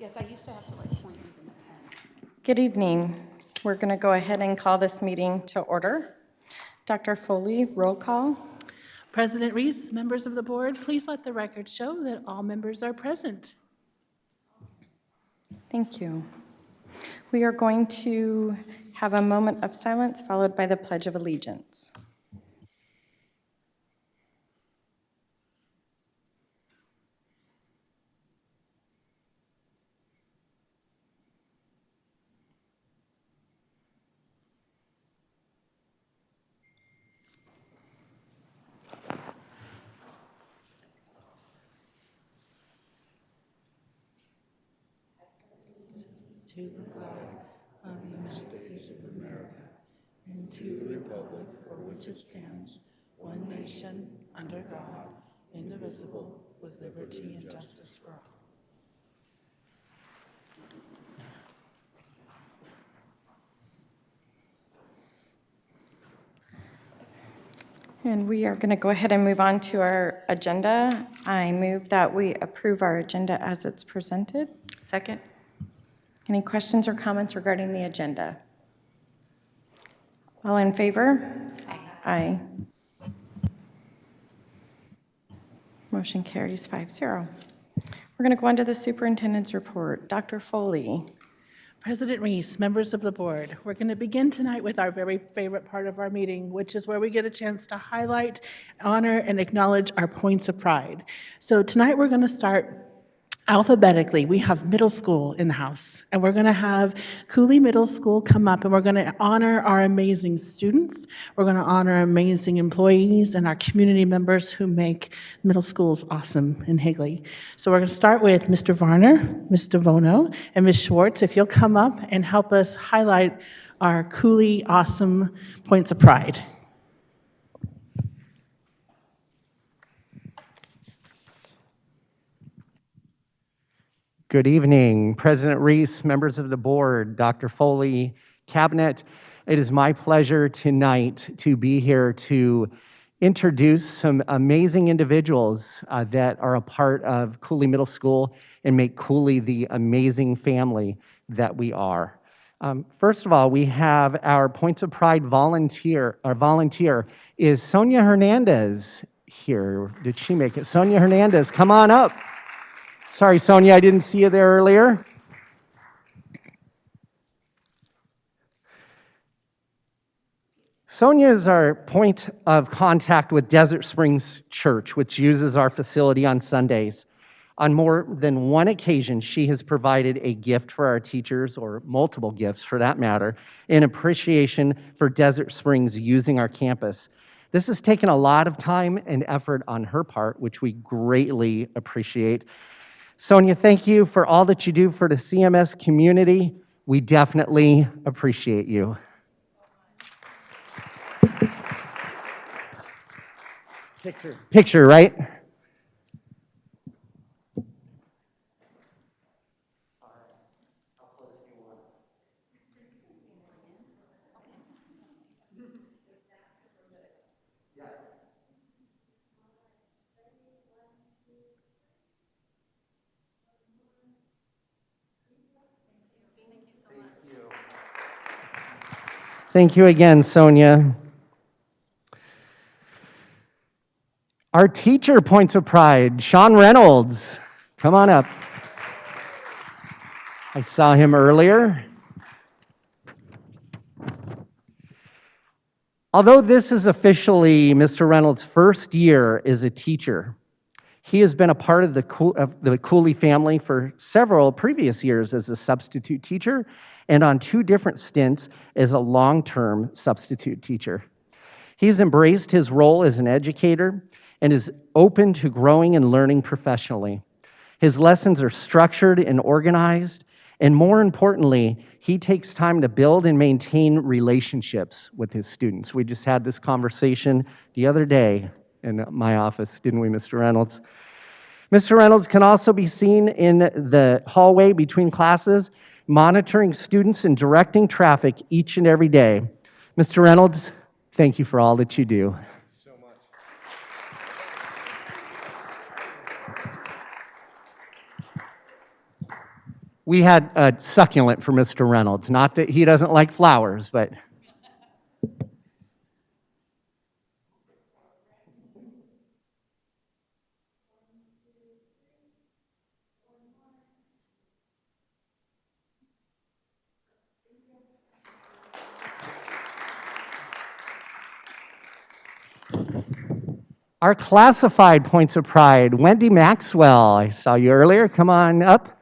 Yes, I used to have to like point these in the pen. Good evening. We're going to go ahead and call this meeting to order. Dr. Foley, roll call. President Reese, members of the board, please let the record show that all members are present. Thank you. We are going to have a moment of silence followed by the Pledge of Allegiance. To the flag of the United States of America and to the republic for which it stands, one nation, under God, indivisible, with liberty and justice for all. And we are going to go ahead and move on to our agenda. I move that we approve our agenda as it's presented. Second. Any questions or comments regarding the agenda? All in favor? Aye. Motion carries 5-0. We're going to go on to the superintendent's report. Dr. Foley. President Reese, members of the board, we're going to begin tonight with our very favorite part of our meeting, which is where we get a chance to highlight, honor, and acknowledge our points of pride. So tonight we're going to start alphabetically. We have middle school in the house, and we're going to have Cooley Middle School come up, and we're going to honor our amazing students. We're going to honor amazing employees and our community members who make middle schools awesome in Higley. So we're going to start with Mr. Varner, Ms. DeVono, and Ms. Schwartz. If you'll come up and help us highlight our Cooley awesome points of pride. Good evening, President Reese, members of the board, Dr. Foley, Cabinet. It is my pleasure tonight to be here to introduce some amazing individuals that are a part of Cooley Middle School and make Cooley the amazing family that we are. First of all, we have our Points of Pride volunteer. Our volunteer is Sonia Hernandez here. Did she make it? Sonia Hernandez, come on up. Sorry, Sonia, I didn't see you there earlier. Sonia is our point of contact with Desert Springs Church, which uses our facility on Sundays. On more than one occasion, she has provided a gift for our teachers, or multiple gifts for that matter, in appreciation for Desert Springs using our campus. This has taken a lot of time and effort on her part, which we greatly appreciate. Sonia, thank you for all that you do for the CMS community. We definitely appreciate you. Picture, right? Thank you again, Sonia. Our teacher points of pride, Sean Reynolds. Come on up. I saw him earlier. Although this is officially Mr. Reynolds' first year as a teacher, he has been a part of the Cooley family for several previous years as a substitute teacher and on 2 different stints as a long-term substitute teacher. He's embraced his role as an educator and is open to growing and learning professionally. His lessons are structured and organized, and more importantly, he takes time to build and maintain relationships with his students. We just had this conversation the other day in my office, didn't we, Mr. Reynolds? Mr. Reynolds can also be seen in the hallway between classes, monitoring students and directing traffic each and every day. Mr. Reynolds, thank you for all that you do. So much. We had a succulent for Mr. Reynolds. Not that he doesn't like flowers, but... Our classified points of pride, Wendy Maxwell. I saw you earlier. Come on up.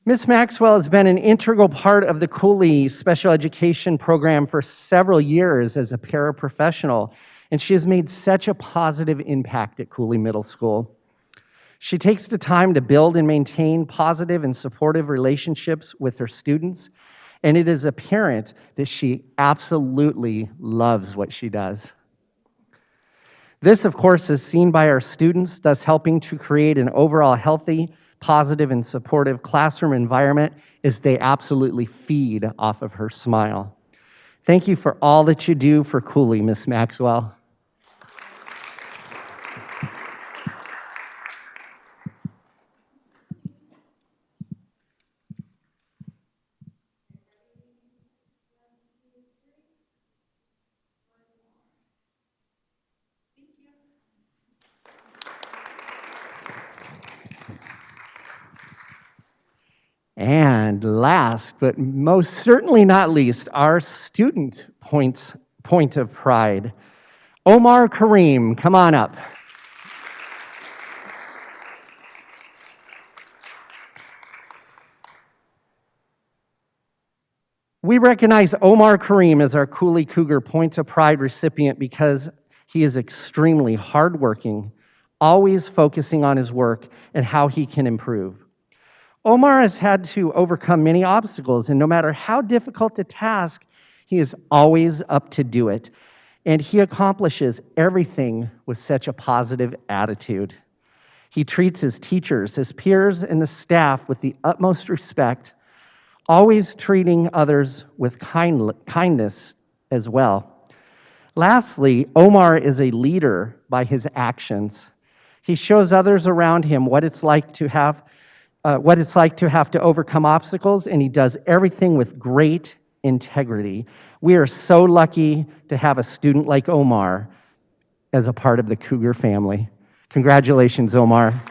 Ms. Maxwell has been an integral part of the Cooley special education program for several years as a paraprofessional, and she has made such a positive impact at Cooley Middle School. She takes the time to build and maintain positive and supportive relationships with her students, and it is apparent that she absolutely loves what she does. This, of course, is seen by our students, thus helping to create an overall healthy, positive, and supportive classroom environment as they absolutely feed off of her smile. Thank you for all that you do for Cooley, Ms. Maxwell. And last, but most certainly not least, our student point of pride. Omar Kareem, come on up. We recognize Omar Kareem as our Cooley Cougar Point of Pride recipient because he is extremely hardworking, always focusing on his work and how he can improve. Omar has had to overcome many obstacles, and no matter how difficult the task, he is always up to do it. And he accomplishes everything with such a positive attitude. He treats his teachers, his peers, and the staff with the utmost respect, always treating others with kindness as well. Lastly, Omar is a leader by his actions. He shows others around him what it's like to have to overcome obstacles, and he does everything with great integrity. We are so lucky to have a student like Omar as a part of the Cougar family. Congratulations, Omar.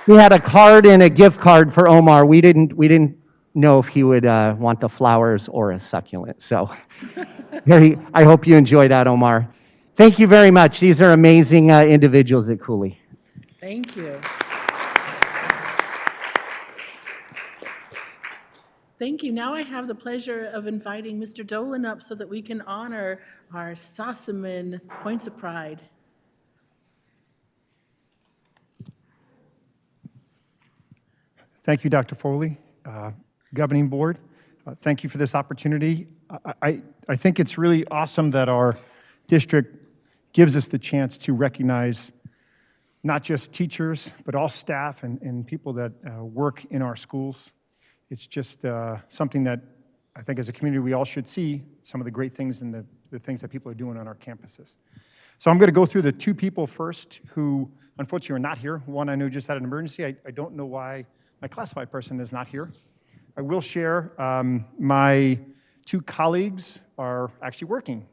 We had a card and a gift card for Omar. We didn't know if he would want the flowers or a succulent. So I hope you enjoy that, Omar. Thank you very much. These are amazing individuals at Cooley. Thank you. Thank you. Now I have the pleasure of inviting Mr. Dolan up so that we can honor our Sossaman Points of Pride. Thank you, Dr. Foley, Governing Board. Thank you for this opportunity. I think it's really awesome that our district gives us the chance to recognize not just teachers, but all staff and people that work in our schools. It's just something that I think as a community we all should see some of the great things and the things that people are doing on our campuses. So I'm going to go through the two people first who unfortunately are not here. One I know just had an emergency. I don't know why my classified person is not here. I will share my two colleagues are actually working.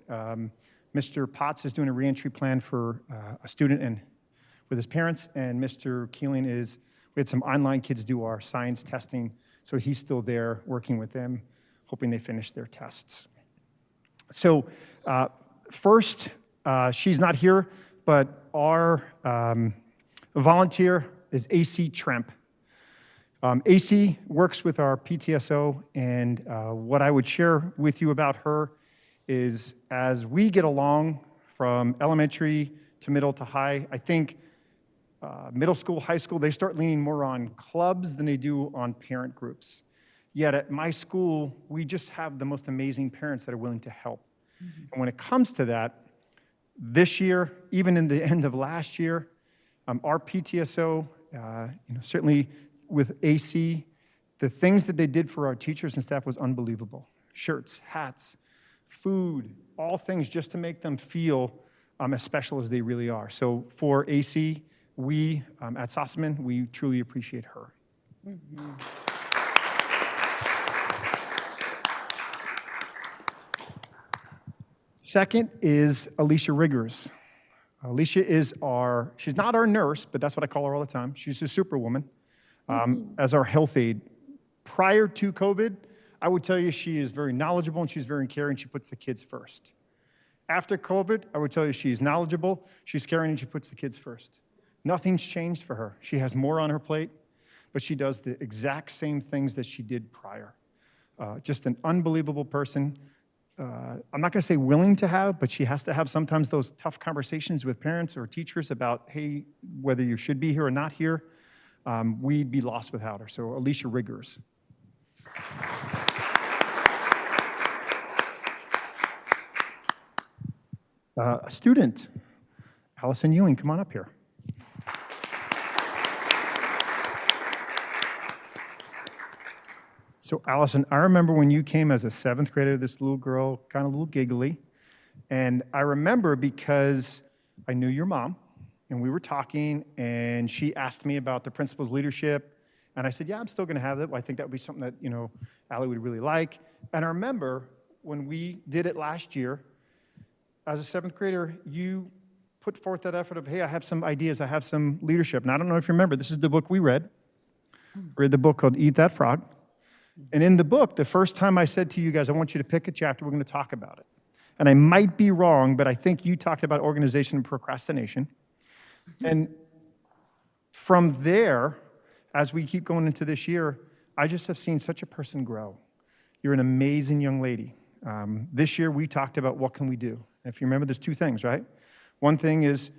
Mr. Potts is doing a reentry plan for a student and with his parents, and Mr. Keeling we had some online kids do our science testing, so he's still there working with them, hoping they finish their tests. So first, she's not here, but our volunteer is AC Tremp. AC works with our PTSO, and what I would share with you about her is as we get along from elementary to middle to high, I think middle school, high school, they start leaning more on clubs than they do on parent groups. Yet at my school, we just have the most amazing parents that are willing to help. And when it comes to that, this year, even in the end of last year, our PTSO, certainly with AC, the things that they did for our teachers and staff was unbelievable. Shirts, hats, food, all things just to make them feel as special as they really are. So for AC, we at Sossaman, we truly appreciate her. Second is Alicia Riggers. Alicia is she's not our nurse, but that's what I call her all the time. She's a superwoman as our health aide. Prior to COVID, I would tell you she is very knowledgeable and she's very caring. She puts the kids first. After COVID, I would tell you she's knowledgeable, she's caring, and she puts the kids first. Nothing's changed for her. She has more on her plate, but she does the exact same things that she did prior. Just an unbelievable person. I'm not going to say willing to have, but she has to have sometimes those tough conversations with parents or teachers about, hey, whether you should be here or not here. We'd be lost without her. So Alicia Riggers. A student, Allison Ewing, come on up here. So Allison, I remember when you came as a 7th grader, this little girl, kind of a little giggly. And I remember because I knew your mom, and we were talking, and she asked me about the principal's leadership. And I said, yeah, I'm still going to have it. I think that would be something that, Allie would really like. And I remember when we did it last year, as a 7th grader, you put forth that effort of, hey, I have some ideas, I have some leadership. And I don't know if you remember, this is the book we read. We read the book called Eat That Frog. And in the book, the first time I said to you guys, I want you to pick a chapter, we're going to talk about it. And I might be wrong, but I think you talked about organization and procrastination. And from there, as we keep going into this year, I just have seen such a person grow. You're an amazing young lady. This year, we talked about what can we do. If you remember, there's 2 things, right? One thing is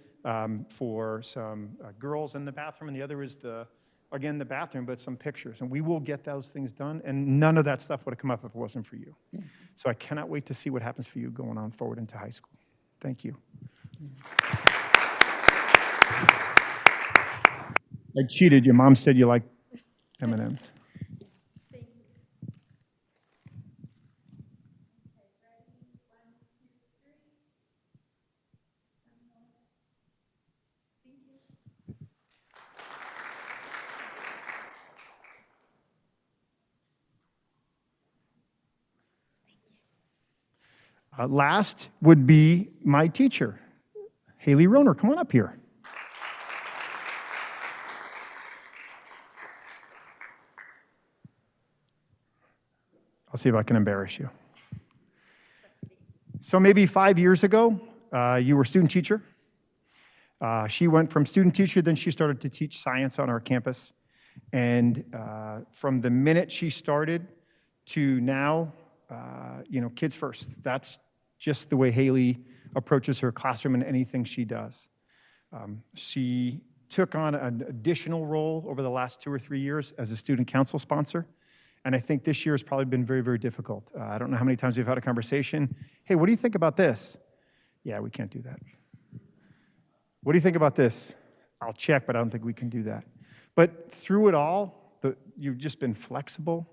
for some girls in the bathroom, and the other is the bathroom, but some pictures. And we will get those things done, and none of that stuff would have come up if it wasn't for you. So I cannot wait to see what happens for you going on forward into high school. Thank you. I cheated. Your mom said you like M&Ms. Last would be my teacher, Haley Roner. Come on up here. I'll see if I can embarrass you. So maybe 5 years ago, you were a student teacher. She went from student teacher, then she started to teach science on our campus. And from the minute she started to now, kids first. That's just the way Haley approaches her classroom and anything she does. She took on an additional role over the last 2 or 3 years as a student council sponsor. And I think this year has probably been very, very difficult. I don't know how many times we've had a conversation. Hey, what do you think about this? Yeah, we can't do that. What do you think about this? I'll check, but I don't think we can do that. But through it all, you've just been flexible.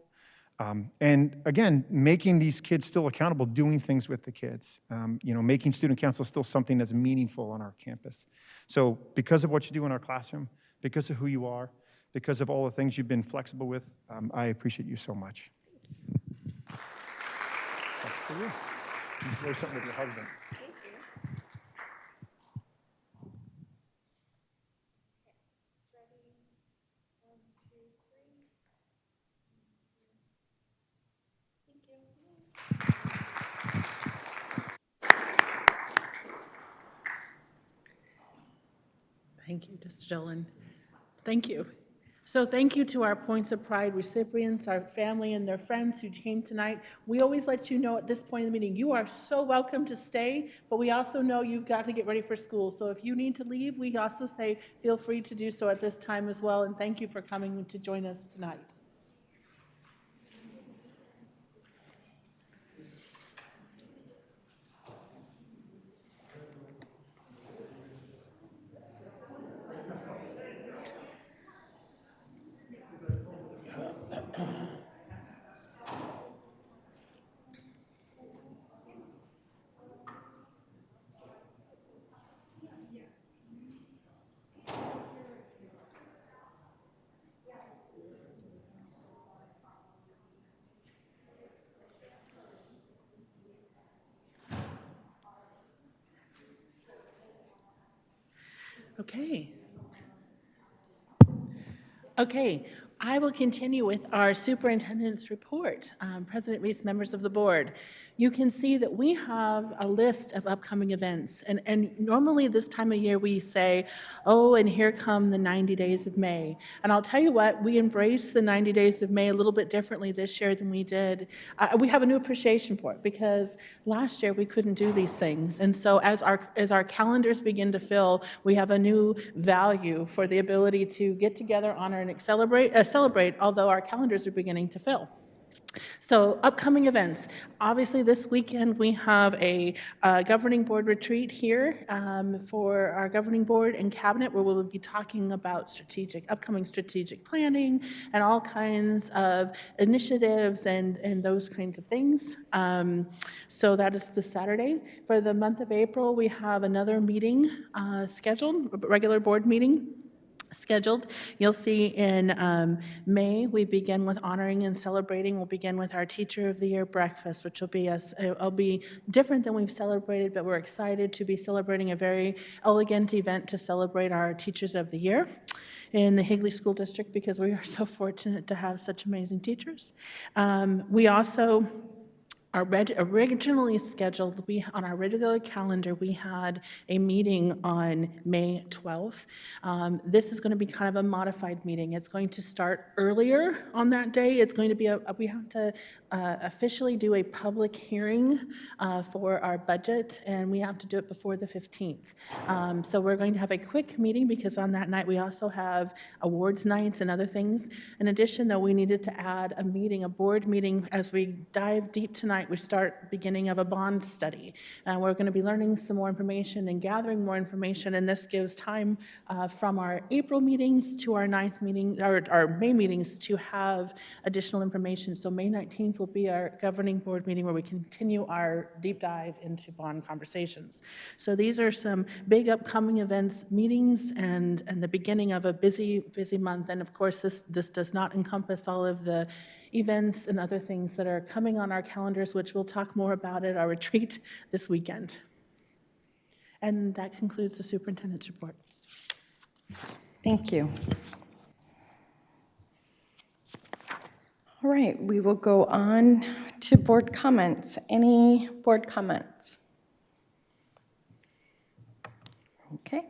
And again, making these kids still accountable, doing things with the kids. Making student council still something that's meaningful on our campus. So because of what you do in our classroom, because of who you are, because of all the things you've been flexible with, I appreciate you so much. That's for you. Enjoy something with your husband. Thank you, Mr. Dillon. Thank you. So thank you to our Points of Pride recipients, our family and their friends who came tonight. We always let you know at this point in the meeting, you are so welcome to stay, but we also know you've got to get ready for school. So if you need to leave, we also say feel free to do so at this time as well. And thank you for coming to join us tonight. Okay, I will continue with our superintendent's report. President Reese, members of the board, you can see that we have a list of upcoming events. And normally this time of year we say, oh, and here come the 90 days of May. And I'll tell you what, we embrace the 90 days of May a little bit differently this year than we did. We have a new appreciation for it because last year we couldn't do these things. And so as our calendars begin to fill, we have a new value for the ability to get together, honor, and celebrate, although our calendars are beginning to fill. So upcoming events. Obviously, this weekend we have a governing board retreat here for our governing board and cabinet, where we'll be talking about upcoming strategic planning and all kinds of initiatives and those kinds of things. So that is this Saturday. For the month of April, we have another meeting scheduled, a regular board meeting scheduled. You'll see in May, we begin with honoring and celebrating. We'll begin with our Teacher of the Year breakfast, which will be different than we've celebrated, but we're excited to be celebrating a very elegant event to celebrate our Teachers of the Year in the Higley School District, because we are so fortunate to have such amazing teachers. We also originally scheduled, on our regular calendar, we had a meeting on May 12th. This is going to be kind of a modified meeting. It's going to start earlier on that day. It's going to be we have to officially do a public hearing for our budget, and we have to do it before the 15th. So we're going to have a quick meeting because on that night we also have awards nights and other things. In addition, though, we needed to add a board meeting as we dive deep tonight. We start beginning of a bond study, and we're going to be learning some more information and gathering more information, and this gives time from our April meetings to our 9th meeting, or our May meetings, to have additional information. So May 19th will be our governing board meeting where we continue our deep dive into bond conversations. So these are some big upcoming events, meetings, and the beginning of a busy month. And of course, this does not encompass all of the events and other things that are coming on our calendars, which we'll talk more about at our retreat this weekend. And that concludes the superintendent's report. Thank you. All right, we will go on to board comments. Any board comments? Okay.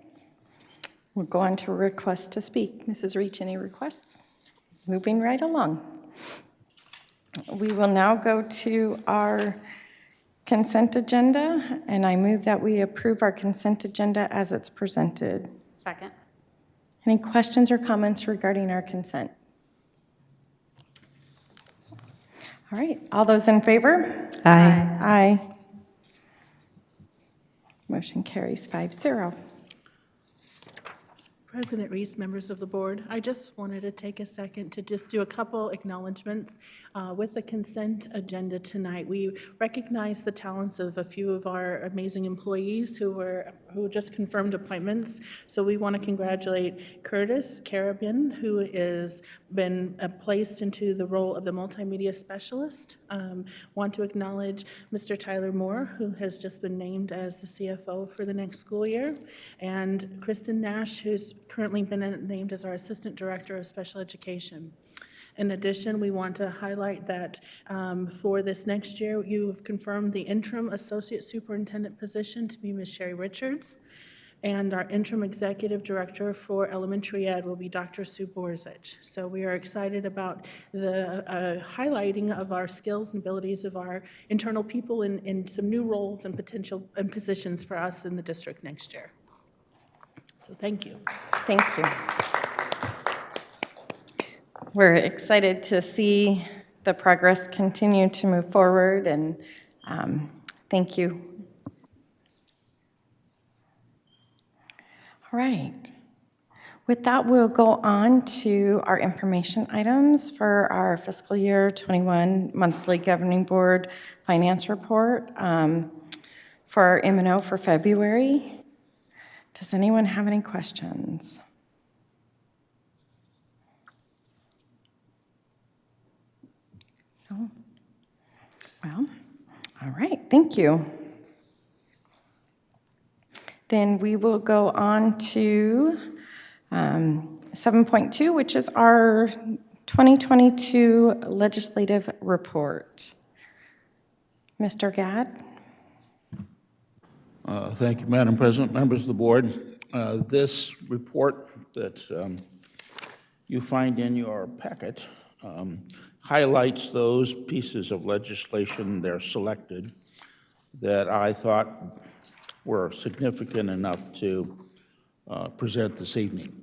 We'll go on to request to speak. Mrs. Reach, any requests? Moving right along. We will now go to our consent agenda, and I move that we approve our consent agenda as it's presented. Second. Any questions or comments regarding our consent? All right, all those in favor? Aye. Aye. Motion carries 5-0. President Reese, members of the board, I just wanted to take a second to just do a couple acknowledgments with the consent agenda tonight. We recognize the talents of a few of our amazing employees who just confirmed appointments. So we want to congratulate Curtis Carabin, who has been placed into the role of the multimedia specialist. Want to acknowledge Mr. Tyler Moore, who has just been named as the CFO for the next school year, and Kristen Nash, who's currently been named as our Assistant Director of Special Education. In addition, we want to highlight that for this next year, you have confirmed the interim Associate Superintendent position to be Ms. Sherry Richards. And our interim executive director for elementary ed will be Dr. Sue Borzich. So we are excited about the highlighting of our skills and abilities of our internal people in some new roles and potential and positions for us in the district next year. So thank you. Thank you. We're excited to see the progress continue to move forward, and thank you. All right. With that, we'll go on to our information items for our fiscal year 21 monthly governing board finance report for our M&O for February. Does anyone have any questions? No? Well, all right, thank you. Then we will go on to 7.2, which is our 2022 legislative report. Mr. Gadd? Thank you, Madam President, members of the board. This report that you find in your packet highlights those pieces of legislation they're selected that I thought were significant enough to present this evening.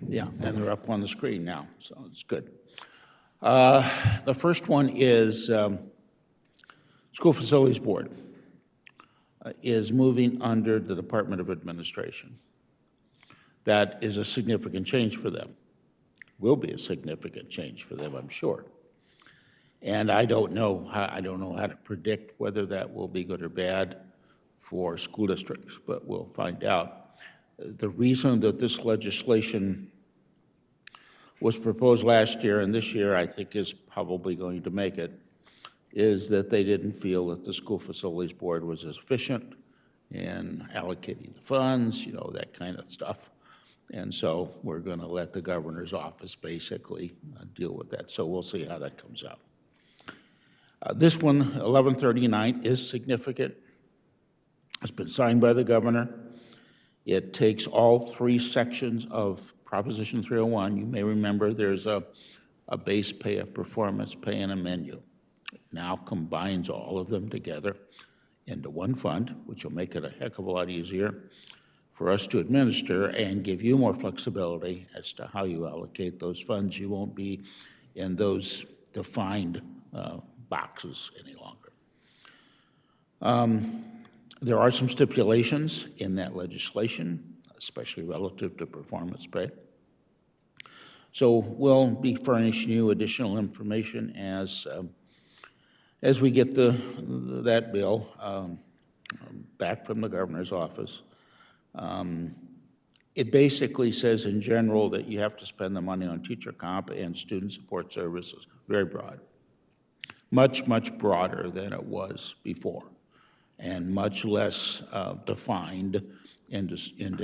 Yeah, and they're up on the screen now, so it's good. The first one is School Facilities Board is moving under the Department of Administration. That is a significant change for them. Will be a significant change for them, I'm sure. And I don't know how to predict whether that will be good or bad for school districts, but we'll find out. The reason that this legislation was proposed last year and this year I think is probably going to make it is that they didn't feel that the School Facilities Board was as efficient in allocating the funds, you know, that kind of stuff. And so we're going to let the governor's office basically deal with that. So we'll see how that comes out. This one, 1139, is significant. It's been signed by the governor. It takes all three sections of Proposition 301. You may remember there's a base pay, a performance pay, and a menu. It now combines all of them together into one fund, which will make it a heck of a lot easier for us to administer and give you more flexibility as to how you allocate those funds. You won't be in those defined boxes any longer. There are some stipulations in that legislation, especially relative to performance pay. So we'll be furnishing you additional information as we get that bill back from the governor's office. It basically says in general that you have to spend the money on teacher comp and student support services, very broad. Much, much broader than it was before, and much less defined into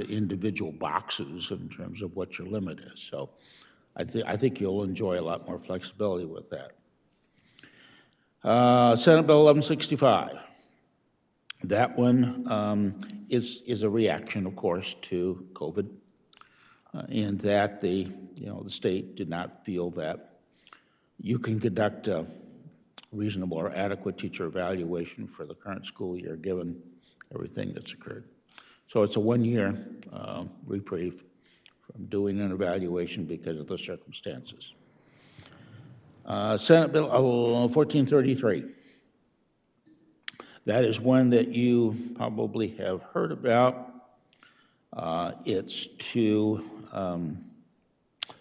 individual boxes in terms of what your limit is. So I think you'll enjoy a lot more flexibility with that. Senate Bill 1165. That one is a reaction, of course, to COVID, in that the state did not feel that you can conduct a reasonable or adequate teacher evaluation for the current school year, given everything that's occurred. So it's a one-year reprieve from doing an evaluation because of the circumstances. Senate Bill 1433. That is one that you probably have heard about. It's to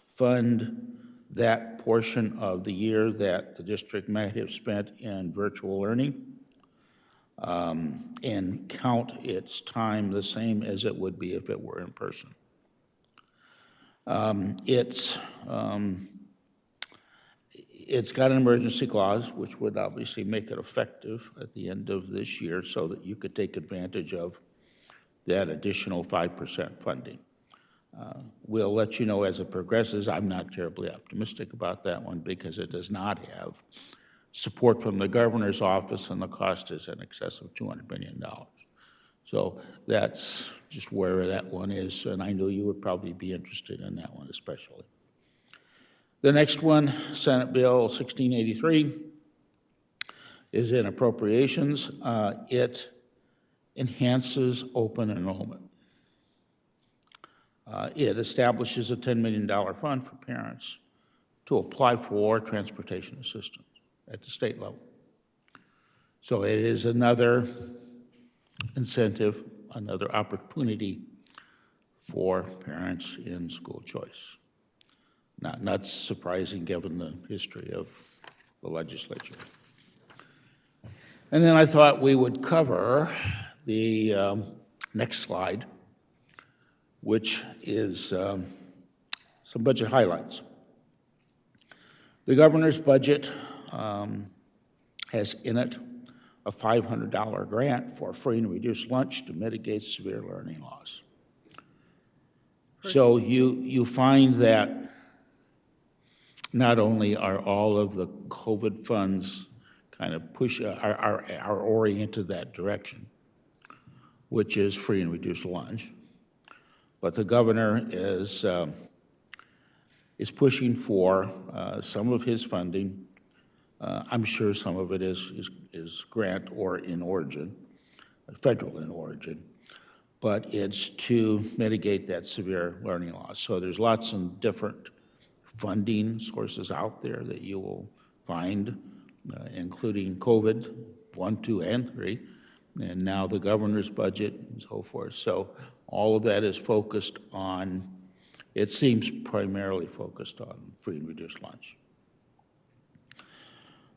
fund that portion of the year that the district might have spent in virtual learning and count its time the same as it would be if it were in person. It's got an emergency clause, which would obviously make it effective at the end of this year so that you could take advantage of that additional 5% funding. We'll let you know as it progresses. I'm not terribly optimistic about that one because it does not have support from the governor's office and the cost is in excess of $200 million. So that's just where that one is, and I knew you would probably be interested in that one especially. The next one, Senate Bill 1683, is in appropriations. It enhances open enrollment. It establishes a $10 million fund for parents to apply for transportation assistance at the state level. So it is another incentive, another opportunity for parents in school choice. Not surprising given the history of the legislature. And then I thought we would cover the next slide, which is some budget highlights. The governor's budget has in it a $500 grant for free and reduced lunch to mitigate severe learning loss. So you find that not only are all of the COVID funds kind of are oriented that direction, which is free and reduced lunch, but the governor is pushing for some of his funding. I'm sure some of it is grant or in origin, federal in origin, but it's to mitigate that severe learning loss. So there's lots of different funding sources out there that you will find, including COVID 1, 2, and 3, and now the governor's budget and so forth. So all of that is focused on, it seems primarily focused on free and reduced lunch.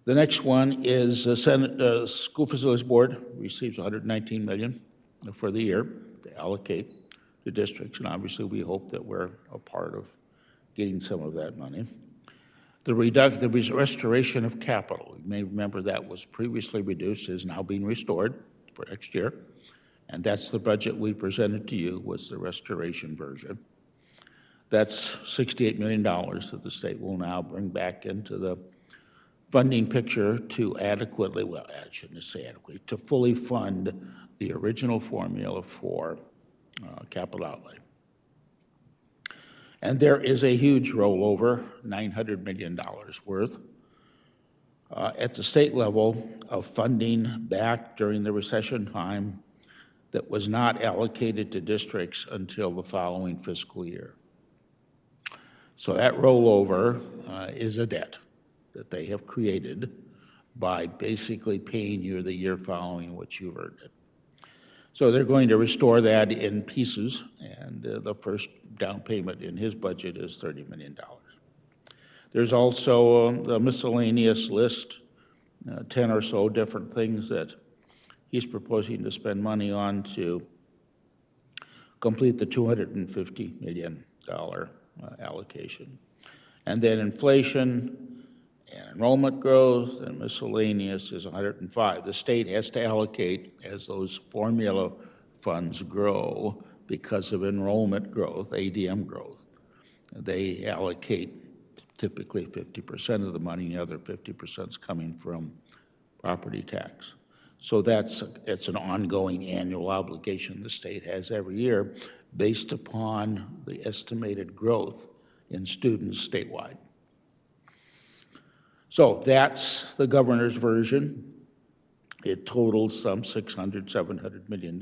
The next one is the Senate School Facilities Board receives $119 million for the year to allocate to districts, and obviously we hope that we're a part of getting some of that money. The restoration of capital, you may remember that was previously reduced, is now being restored for next year, and that's the budget we presented to you, was the restoration version. That's $68 million that the state will now bring back into the funding picture to adequately, well, I shouldn't say adequately, to fully fund the original formula for capital outlay. And there is a huge rollover, $900 million worth, at the state level of funding back during the recession time that was not allocated to districts until the following fiscal year. So that rollover is a debt that they have created by basically paying you the year following what you've earned it. So they're going to restore that in pieces, and the first down payment in his budget is $30 million. There's also a miscellaneous list, 10 or so different things that he's proposing to spend money on to complete the $250 million allocation. And then inflation and enrollment growth and miscellaneous is 105. The state has to allocate as those formula funds grow because of enrollment growth, ADM growth. They allocate typically 50% of the money, the other 50% is coming from property tax. So it's an ongoing annual obligation the state has every year based upon the estimated growth in students statewide. So that's the governor's version. It totals some $600–700 million.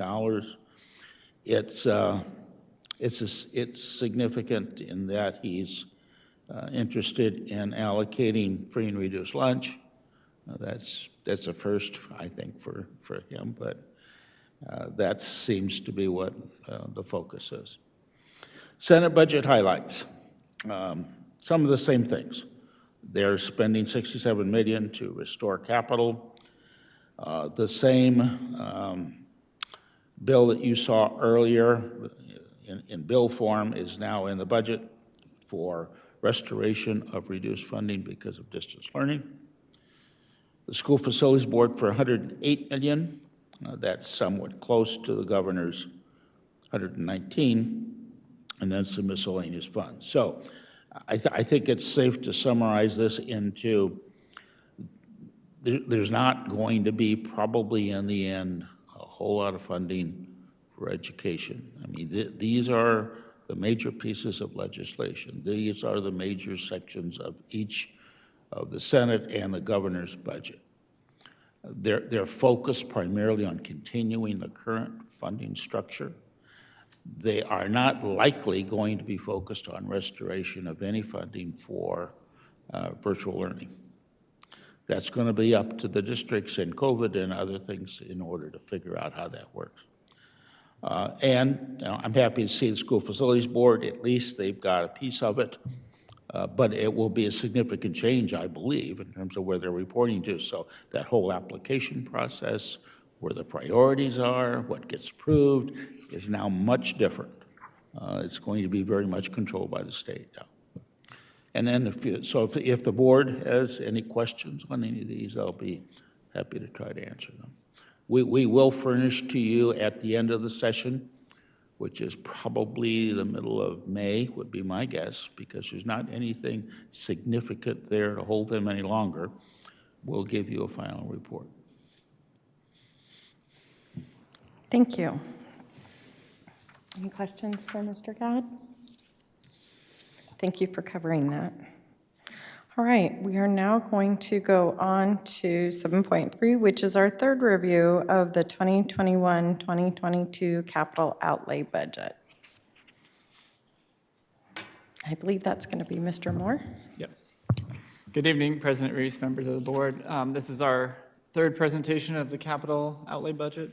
It's significant in that he's interested in allocating free and reduced lunch. That's a first, I think, for him, but that seems to be what the focus is. Senate budget highlights. Some of the same things. They're spending $67 million to restore capital. The same bill that you saw earlier in bill form is now in the budget for restoration of reduced funding because of distance learning. The School Facilities Board for $108 million. That's somewhat close to the governor's $119, and then some miscellaneous funds. So I think it's safe to summarize this into there's not going to be probably in the end a whole lot of funding for education. I mean, these are the major pieces of legislation. These are the major sections of each of the Senate and the governor's budget. They're focused primarily on continuing the current funding structure. They are not likely going to be focused on restoration of any funding for virtual learning. That's going to be up to the districts and COVID and other things in order to figure out how that works. And I'm happy to see the School Facilities Board, at least they've got a piece of it, but it will be a significant change, I believe, in terms of where they're reporting to. So that whole application process, where the priorities are, what gets approved, is now much different. It's going to be very much controlled by the state now. And then if the board has any questions on any of these, I'll be happy to try to answer them. We will furnish to you at the end of the session, which is probably the middle of May, would be my guess, because there's not anything significant there to hold them any longer. We'll give you a final report. Thank you. Any questions for Mr. Gadd? Thank you for covering that. All right, we are now going to go on to 7.3, which is our third review of the 2021-2022 capital outlay budget. I believe that's going to be Mr. Moore. Yep. Good evening, President Reese, members of the board. This is our third presentation of the capital outlay budget.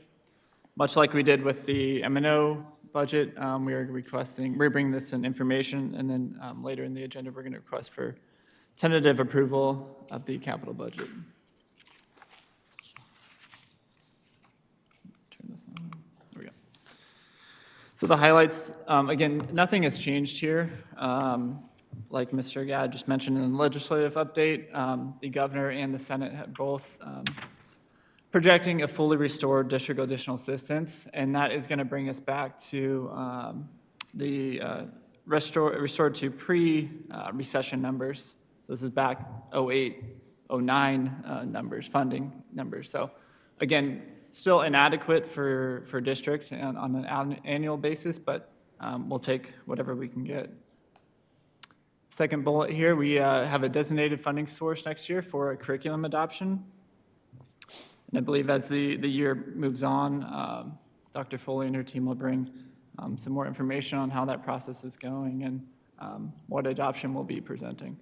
Much like we did with the M&O budget, we're bringing this in information, and then later in the agenda, we're going to request for tentative approval of the capital budget. Turn this on. There we go. So the highlights, again, nothing has changed here. Like Mr. Gadd just mentioned in the legislative update, the governor and the Senate have both projecting a fully restored district additional assistance, and that is going to bring us back to restored to pre-recession numbers. So this is back 08, 09 numbers, funding numbers. So again, still inadequate for districts and on an annual basis, but we'll take whatever we can get. Second bullet here, we have a designated funding source next year for a curriculum adoption. And I believe as the year moves on, Dr. Foley and her team will bring some more information on how that process is going and what adoption we'll be presenting.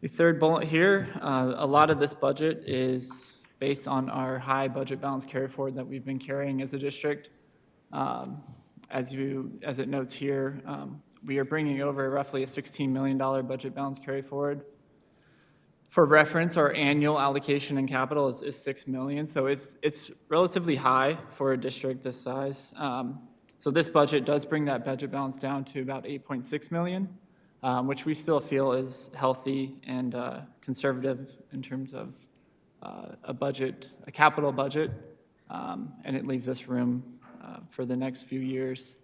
The third bullet here, a lot of this budget is based on our high budget balance carry forward that we've been carrying as a district. As it notes here, we are bringing over roughly a $16 million budget balance carry forward. For reference, our annual allocation in capital is $6 million, so it's relatively high for a district this size. So this budget does bring that budget balance down to about $8.6 million, which we still feel is healthy and conservative in terms of a capital budget, and it leaves us room for the next few years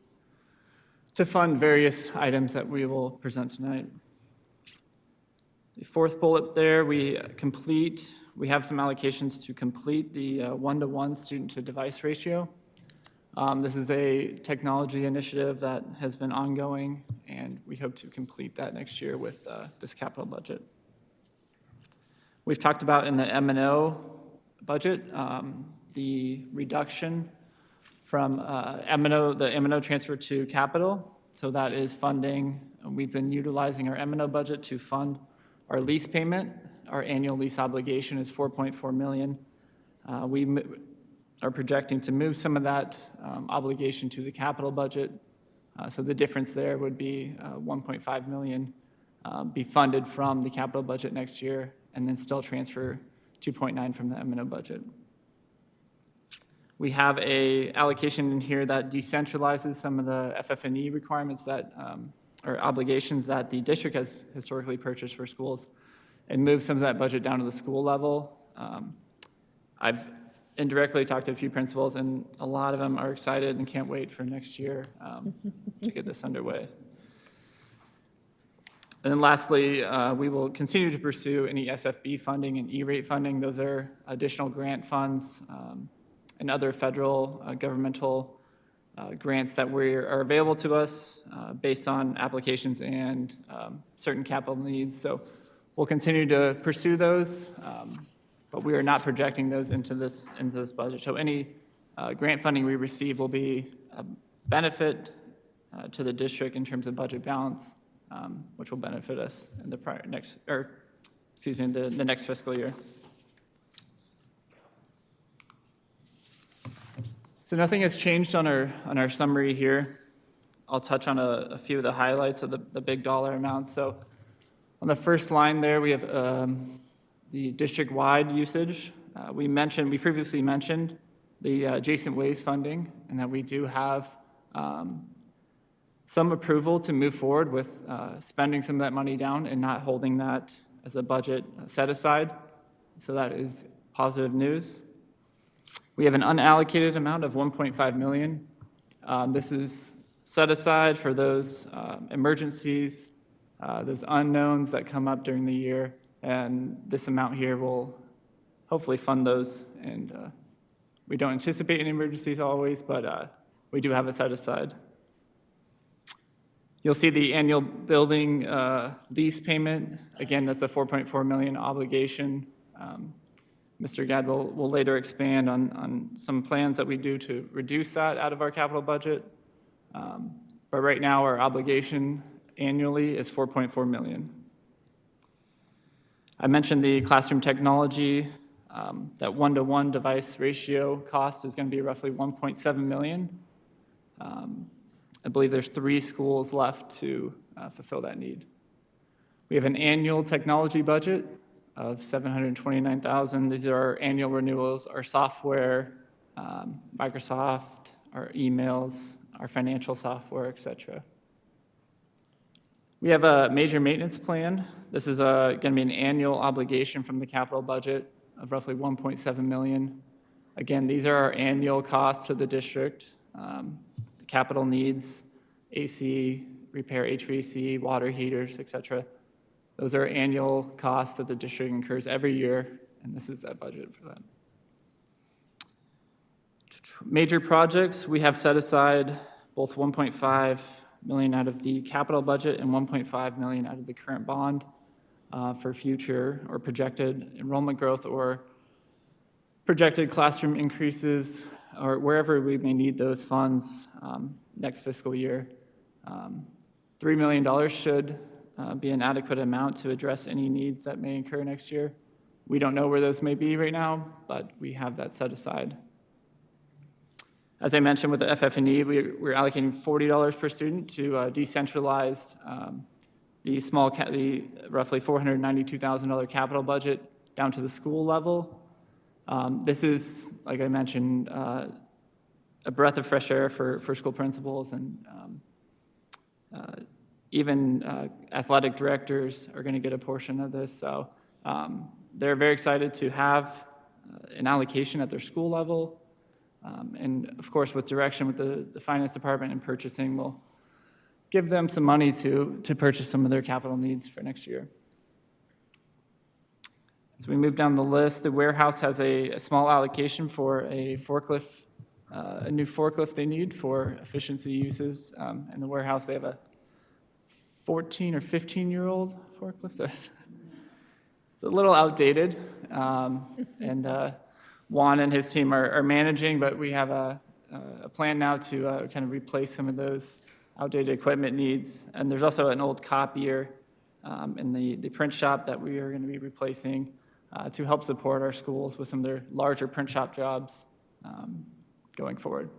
to fund various items that we will present tonight. The fourth bullet there, we have some allocations to complete the 1-to-1 student-to-device ratio. This is a technology initiative that has been ongoing, and we hope to complete that next year with this capital budget. We've talked about in the M&O budget, the reduction from the M&O transfer to capital. So that is funding. We've been utilizing our M&O budget to fund our lease payment. Our annual lease obligation is $4.4 million. We are projecting to move some of that obligation to the capital budget. So the difference there would be $1.5 million be funded from the capital budget next year, and then still transfer 2.9 from the M&O budget. We have a allocation in here that decentralizes some of the FF&E requirements that, or obligations that the district has historically purchased for schools, and moves some of that budget down to the school level. I've indirectly talked to a few principals, and a lot of them are excited and can't wait for next year to get this underway. And then lastly, we will continue to pursue any SFB funding and E-rate funding. Those are additional grant funds and other federal governmental grants that are available to us based on applications and certain capital needs. So we'll continue to pursue those, but we are not projecting those into this budget. So any grant funding we receive will be a benefit to the district in terms of budget balance, which will benefit us in the next fiscal year. So nothing has changed on our summary here. I'll touch on a few of the highlights of the big dollar amounts. So on the first line there, we have the district-wide usage. We previously mentioned the adjacent ways funding, and that we do have some approval to move forward with spending some of that money down and not holding that as a budget set aside. So that is positive news. We have an unallocated amount of $1.5 million. This is set aside for those emergencies, those unknowns that come up during the year, and this amount here will hopefully fund those. And we don't anticipate any emergencies always, but we do have it set aside. You'll see the annual building lease payment. Again, that's a $4.4 million obligation. Mr. Gadd will later expand on some plans that we do to reduce that out of our capital budget. But right now, our obligation annually is $4.4 million. I mentioned the classroom technology. That one-to-one device ratio cost is going to be roughly $1.7 million. I believe there's 3 schools left to fulfill that need. We have an annual technology budget of $729,000. These are our annual renewals, our software, Microsoft, our emails, our financial software, etc. We have a major maintenance plan. This is going to be an annual obligation from the capital budget of roughly $1.7 million. Again, these are our annual costs to the district. The capital needs, AC, repair HVAC, water heaters, etc. Those are annual costs that the district incurs every year, and this is that budget for that. Major projects, we have set aside both $1.5 million out of the capital budget and $1.5 million out of the current bond for future or projected enrollment growth or projected classroom increases or wherever we may need those funds next fiscal year. $3 million should be an adequate amount to address any needs that may incur next year. We don't know where those may be right now, but we have that set aside. As I mentioned with the FF&E, we're allocating $40 per student to decentralize the roughly $492,000 capital budget down to the school level. This is, like I mentioned, a breath of fresh air for school principals, and even athletic directors are going to get a portion of this. So they're very excited to have an allocation at their school level. And of course, with direction with the finance department and purchasing, we'll give them some money to purchase some of their capital needs for next year. As we move down the list, the warehouse has a small allocation for a forklift, a new forklift they need for efficiency uses. In the warehouse, they have a 14 or 15-year-old forklift, so it's a little outdated. And Juan and his team are managing, but we have a plan now to kind of replace some of those outdated equipment needs. And there's also an old copier in the print shop that we are going to be replacing to help support our schools with some of their larger print shop jobs going forward.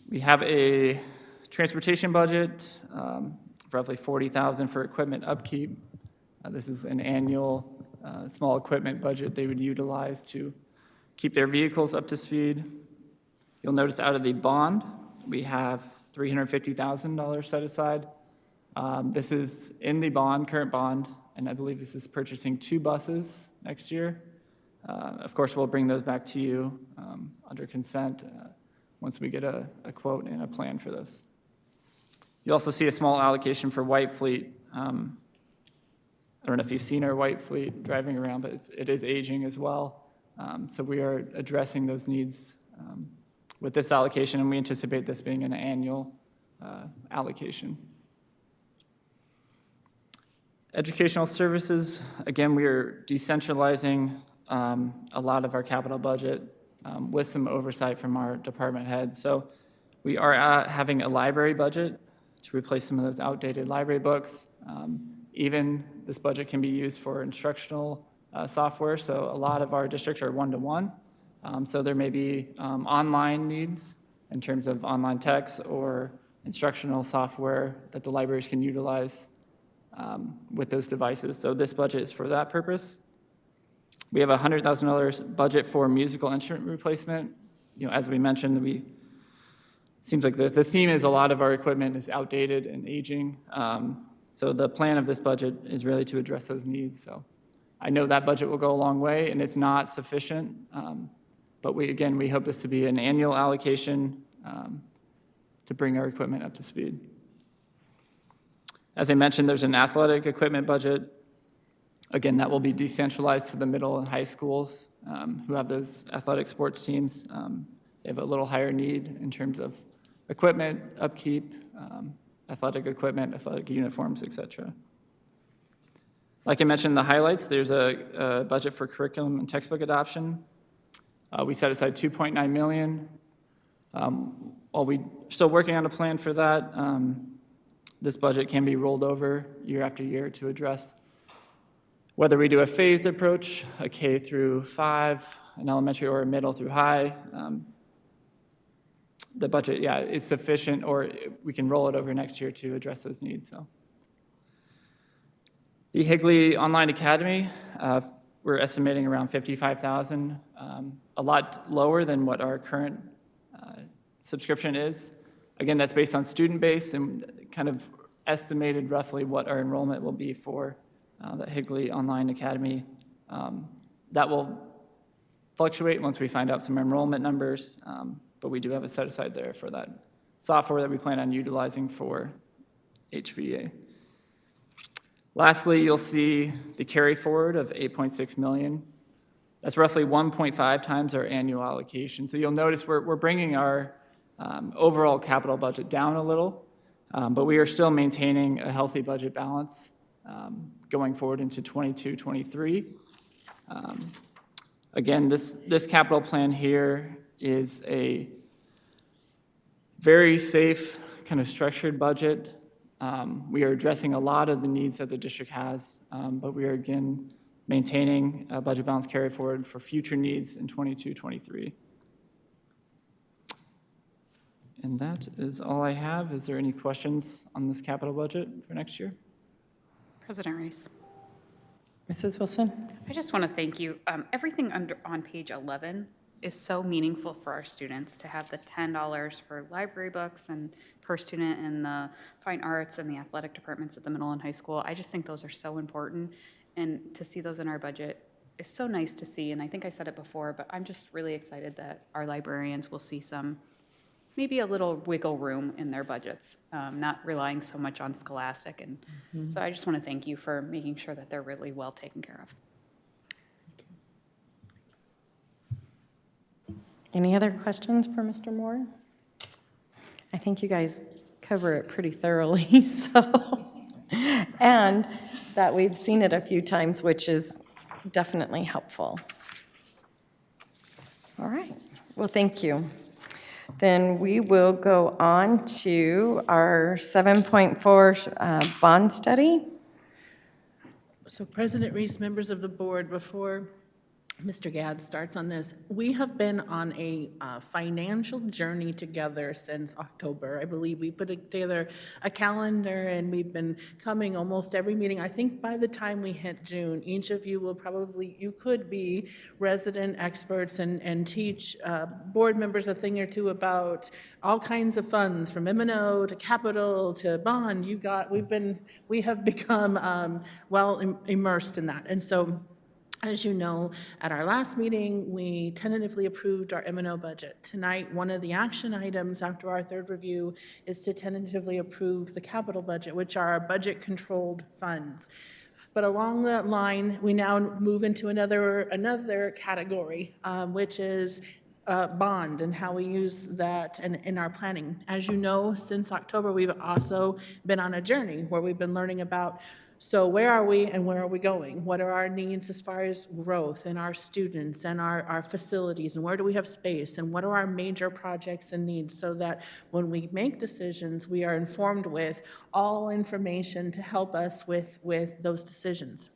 We have a transportation budget, roughly $40,000 for equipment upkeep. This is an annual small equipment budget they would utilize to keep their vehicles up to speed. You'll notice out of the bond, we have $350,000 set aside. This is in the bond, current bond, and I believe this is purchasing 2 buses next year. Of course, we'll bring those back to you under consent once we get a quote and a plan for this. You also see a small allocation for White Fleet. I don't know if you've seen our White Fleet driving around, but it is aging as well. So we are addressing those needs with this allocation, and we anticipate this being an annual allocation. Educational services, again, we are decentralizing a lot of our capital budget with some oversight from our department heads. So we are having a library budget to replace some of those outdated library books. Even this budget can be used for instructional software, so a lot of our districts are one-to-one. So there may be online needs in terms of online texts or instructional software that the libraries can utilize with those devices. So this budget is for that purpose. We have a $100,000 budget for musical instrument replacement. As we mentioned, seems like the theme is a lot of our equipment is outdated and aging. So the plan of this budget is really to address those needs. So I know that budget will go a long way, and it's not sufficient. But we hope this to be an annual allocation to bring our equipment up to speed. As I mentioned, there's an athletic equipment budget. Again, that will be decentralized to the middle and high schools who have those athletic sports teams. They have a little higher need in terms of equipment, upkeep, athletic equipment, athletic uniforms, etc. Like I mentioned in the highlights, there's a budget for curriculum and textbook adoption. We set aside $2.9 million. While we're still working on a plan for that, this budget can be rolled over year after year to address whether we do a phased approach, a K through 5, an elementary or a middle through high. The budget, is sufficient, or we can roll it over next year to address those needs. So, the Higley Online Academy, we're estimating around $55,000, a lot lower than what our current subscription is. Again, that's based on student base and kind of estimated roughly what our enrollment will be for the Higley Online Academy. That will fluctuate once we find out some enrollment numbers, but we do have a set aside there for that software that we plan on utilizing for HVA. Lastly, you'll see the carry forward of $8.6 million. That's roughly 1.5 times our annual allocation. So you'll notice we're bringing our overall capital budget down a little, but we are still maintaining a healthy budget balance going forward into 22-23. Again, this capital plan here is a very safe, kind of structured budget. We are addressing a lot of the needs that the district has, but we are again maintaining a budget balance carry forward for future needs in 22-23. And that is all I have. Is there any questions on this capital budget for next year? President Reese. Mrs. Wilson? I just want to thank you. Everything on page 11 is so meaningful for our students to have the $10 for library books and per student in the fine arts and the athletic departments at the middle and high school. I just think those are so important, and to see those in our budget is so nice to see. And I think I said it before, but I'm just really excited that our librarians will see maybe a little wiggle room in their budgets, not relying so much on Scholastic. And so I just want to thank you for making sure that they're really well taken care of. Any other questions for Mr. Moore? I think you guys cover it pretty thoroughly, and that we've seen it a few times, which is definitely helpful. All right, well, thank you. Then we will go on to our 7.4 bond study. So President Reese, members of the board, before Mr. Gadd starts on this, we have been on a financial journey together since October. I believe we put together a calendar and we've been coming almost every meeting. I think by the time we hit June, each of you you could be resident experts and teach board members a thing or two about all kinds of funds, from M&O to capital to bond. We have become well immersed in that. And so, as you know, at our last meeting, we tentatively approved our M&O budget. Tonight, one of the action items after our third review is to tentatively approve the capital budget, which are our budget-controlled funds. But along that line, we now move into another category, which is bond and how we use that in our planning. As you know, since October, we've also been on a journey where we've been learning about, so where are we and where are we going? What are our needs as far as growth and our students and our facilities, and where do we have space, and what are our major projects and needs, so that when we make decisions, we are informed with all information to help us with those decisions.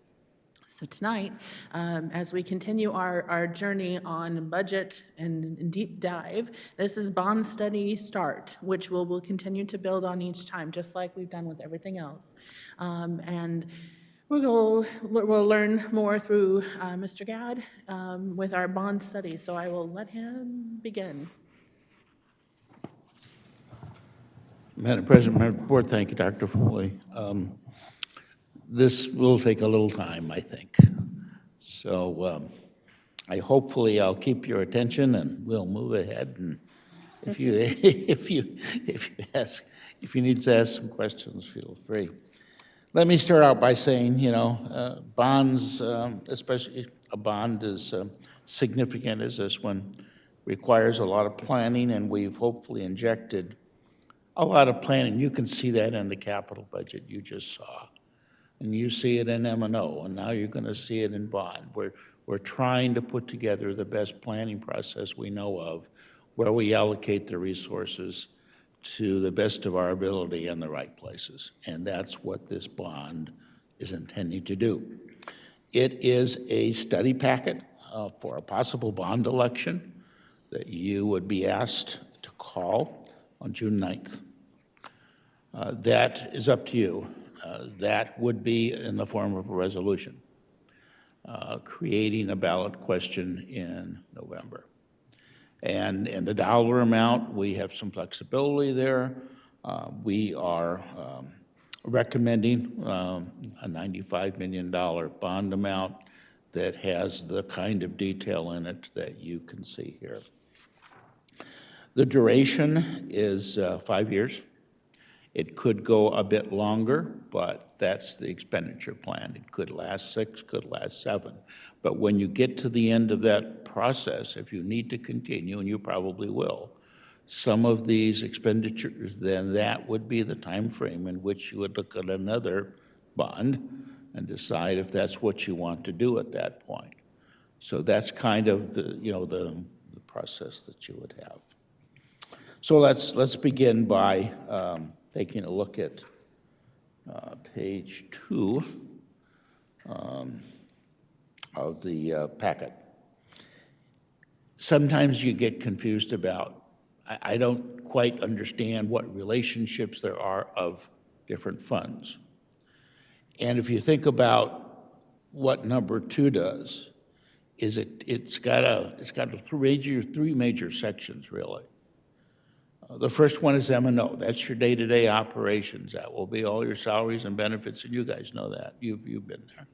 So tonight, as we continue our journey on budget and deep dive, this is bond study start, which we'll continue to build on each time, just like we've done with everything else. And we'll learn more through Mr. Gadd with our bond study, so I will let him begin. Madam President, Members of the Board, thank you, Dr. Foley. This will take a little time, I think. So hopefully I'll keep your attention and we'll move ahead. And if you if you need to ask some questions, feel free. Let me start out by saying, bonds, especially a bond as significant as this one, requires a lot of planning, and we've hopefully injected a lot of planning. You can see that in the capital budget you just saw. And you see it in M&O, and now you're going to see it in bond. We're trying to put together the best planning process we know of, where we allocate the resources to the best of our ability in the right places. And that's what this bond is intending to do. It is a study packet for a possible bond election that you would be asked to call on June 9th. That is up to you. That would be in the form of a resolution, creating a ballot question in November. And the dollar amount, we have some flexibility there. We are recommending a $95 million bond amount that has the kind of detail in it that you can see here. The duration is 5 years. It could go a bit longer, but that's the expenditure plan. It could last 6, could last 7. But when you get to the end of that process, if you need to continue, and you probably will, some of these expenditures, then that would be the time frame in which you would look at another bond and decide if that's what you want to do at that point. So that's kind of the process that you would have. So let's begin by taking a look at page 2 of the packet. Sometimes you get confused about, I don't quite understand what relationships there are of different funds. And if you think about what number 2 does, is it's got three major sections, really. The first one is M&O. That's your day-to-day operations. That will be all your salaries and benefits, and you guys know that. You've been there.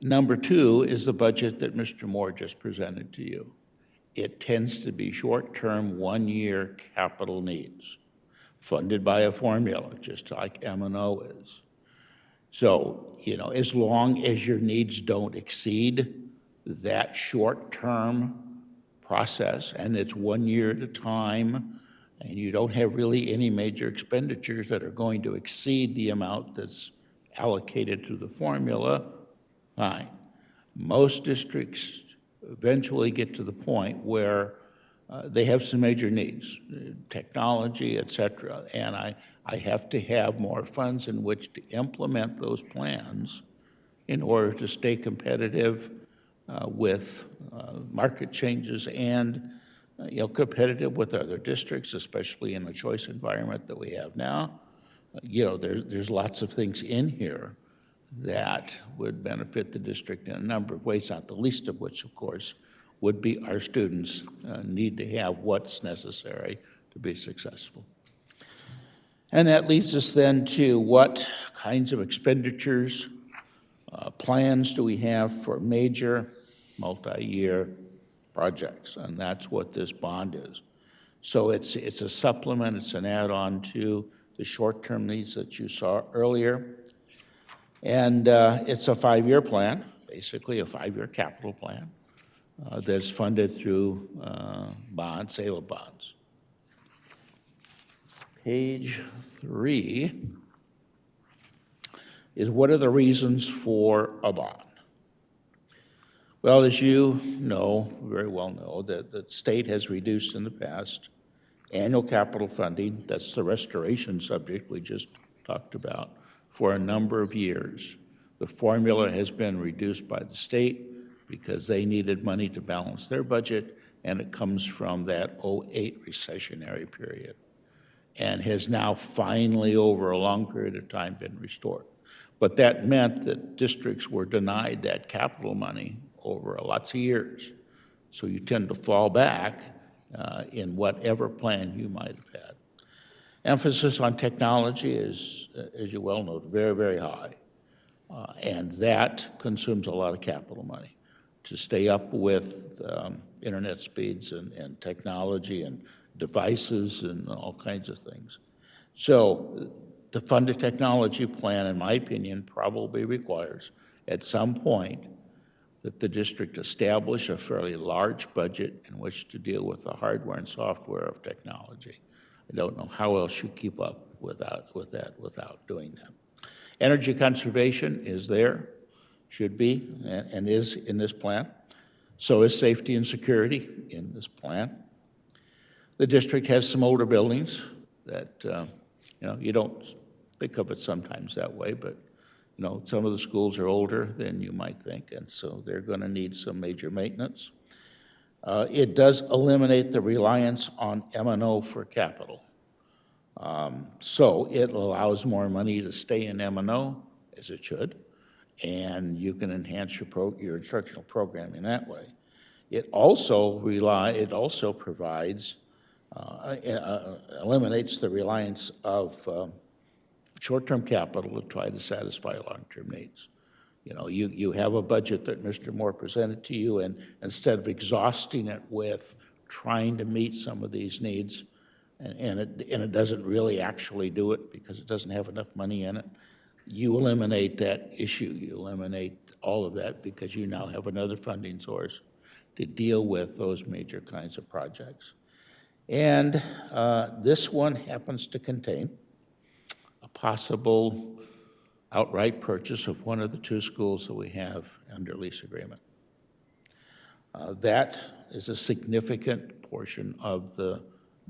Number 2 is the budget that Mr. Moore just presented to you. It tends to be short-term, one-year capital needs, funded by a formula, just like M&O is. So, as long as your needs don't exceed that short-term process, and it's 1 year at a time, and you don't have really any major expenditures that are going to exceed the amount that's allocated to the formula, fine. Most districts eventually get to the point where they have some major needs, technology, et cetera, and I have to have more funds in which to implement those plans in order to stay competitive with market changes and competitive with other districts, especially in the choice environment that we have now. There's lots of things in here that would benefit the district in a number of ways, not the least of which, of course, would be our students need to have what's necessary to be successful. And that leads us then to what kinds of expenditures, plans do we have for major multi-year projects, and that's what this bond is. So it's a supplement, it's an add-on to the short-term needs that you saw earlier. And it's a 5-year plan, basically a 5-year capital plan. that's funded through bonds, sale of bonds. Page 3 is what are the reasons for a bond? Well, as you know, very well know, that the state has reduced in the past annual capital funding, that's the restoration subject we just talked about, for a number of years. The formula has been reduced by the state because they needed money to balance their budget, and it comes from that '08 recessionary period, and has now finally, over a long period of time, been restored. But that meant that districts were denied that capital money over lots of years. So you tend to fall back in whatever plan you might have had. Emphasis on technology is, as you well know, very, very high. And that consumes a lot of capital money to stay up with internet speeds and technology and devices and all kinds of things. So the funded technology plan, in my opinion, probably requires at some point that the district establish a fairly large budget in which to deal with the hardware and software of technology. I don't know how else you keep up without doing that. Energy conservation is there, should be, and is in this plan. So is safety and security in this plan. The district has some older buildings that, you don't think of it sometimes that way, but some of the schools are older than you might think, and so they're going to need some major maintenance. It does eliminate the reliance on M&O for capital. So it allows more money to stay in M&O, as it should, and you can enhance your instructional programming that way. It also provides, eliminates the reliance of short-term capital to try to satisfy long-term needs. You have a budget that Mr. Moore presented to you, and instead of exhausting it with trying to meet some of these needs, and it doesn't really actually do it because it doesn't have enough money in it, you eliminate that issue. You eliminate all of that because you now have another funding source to deal with those major kinds of projects. And this one happens to contain a possible outright purchase of one of the two schools that we have under lease agreement. That is a significant portion of the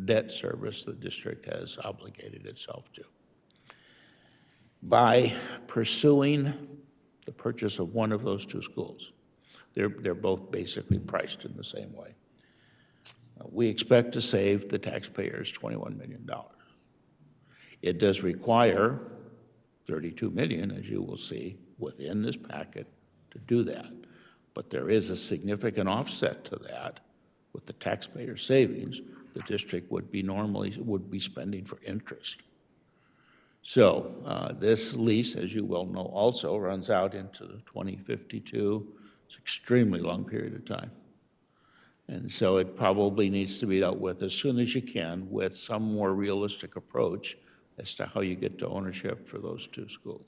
debt service the district has obligated itself to. By pursuing the purchase of one of those two schools, they're both basically priced in the same way. We expect to save the taxpayers $21 million. It does require $32 million, as you will see, within this packet to do that. But there is a significant offset to that with the taxpayer savings the district would be spending for interest. So this lease, as you well know, also runs out into 2052. It's an extremely long period of time. And so it probably needs to be dealt with as soon as you can with some more realistic approach as to how you get to ownership for those two schools.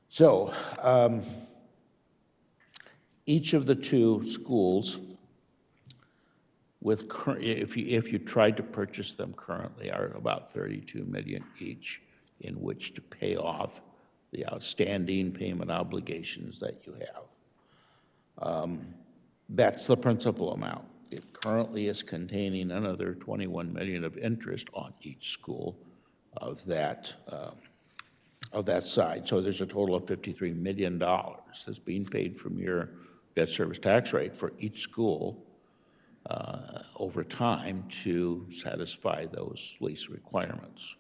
So each of the two schools, if you tried to purchase them currently, are about $32 million each in which to pay off the outstanding payment obligations that you have. That's the principal amount. It currently is containing another $21 million of interest on each school of that side. So there's a total of $53 million that's being paid from your debt service tax rate for each school over time to satisfy those lease requirements.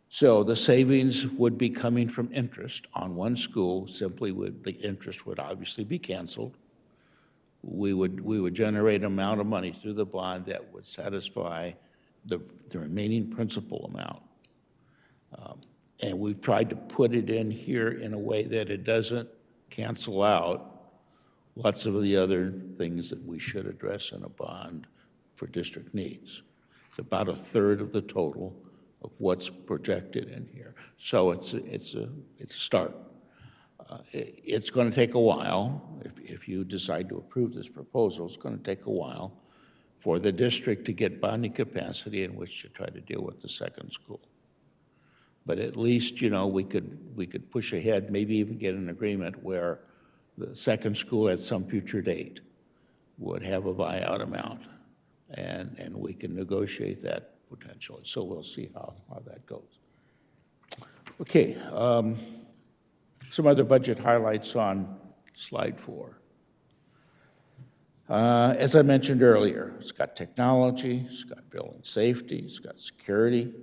So the savings would be coming from interest on one school. Simply the interest would obviously be canceled. We would generate an amount of money through the bond that would satisfy the remaining principal amount. And we've tried to put it in here in a way that it doesn't cancel out lots of the other things that we should address in a bond for district needs. It's about a third of the total of what's projected in here. So it's a start. It's going to take a while, if you decide to approve this proposal, it's going to take a while for the district to get bonding capacity in which to try to deal with the second school. But at least, you know, we could push ahead, maybe even get an agreement where the second school at some future date would have a buyout amount, and we can negotiate that potentially. So we'll see how that goes. Okay, some other budget highlights on slide 4. As I mentioned earlier, it's got technology, it's got building safety, it's got security.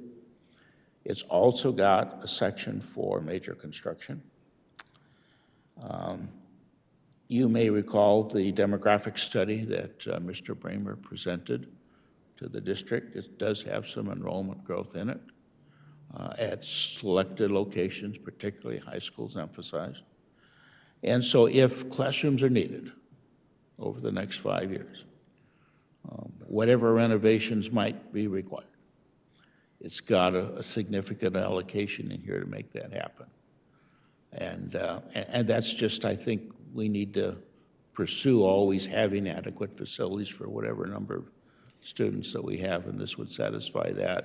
It's also got a section for major construction. You may recall the demographic study that Mr. Bramer presented to the district. It does have some enrollment growth in it at selected locations, particularly high schools emphasized. And so if classrooms are needed over the next 5 years, whatever renovations might be required, it's got a significant allocation in here to make that happen. And that's just, I think, we need to pursue always having adequate facilities for whatever number of students that we have, and this would satisfy that.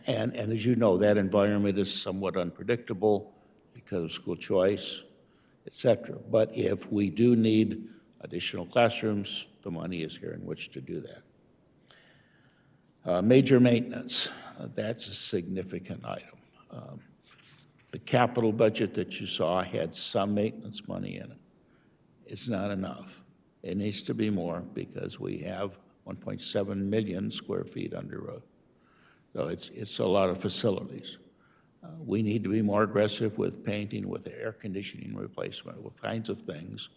And as you know, that environment is somewhat unpredictable because of school choice, et cetera. But if we do need additional classrooms, the money is here in which to do that. Major maintenance, that's a significant item. The capital budget that you saw had some maintenance money in it. It's not enough. It needs to be more because we have 1.7 million square feet under road. So it's a lot of facilities. We need to be more aggressive with painting, with air conditioning replacement, with kinds of things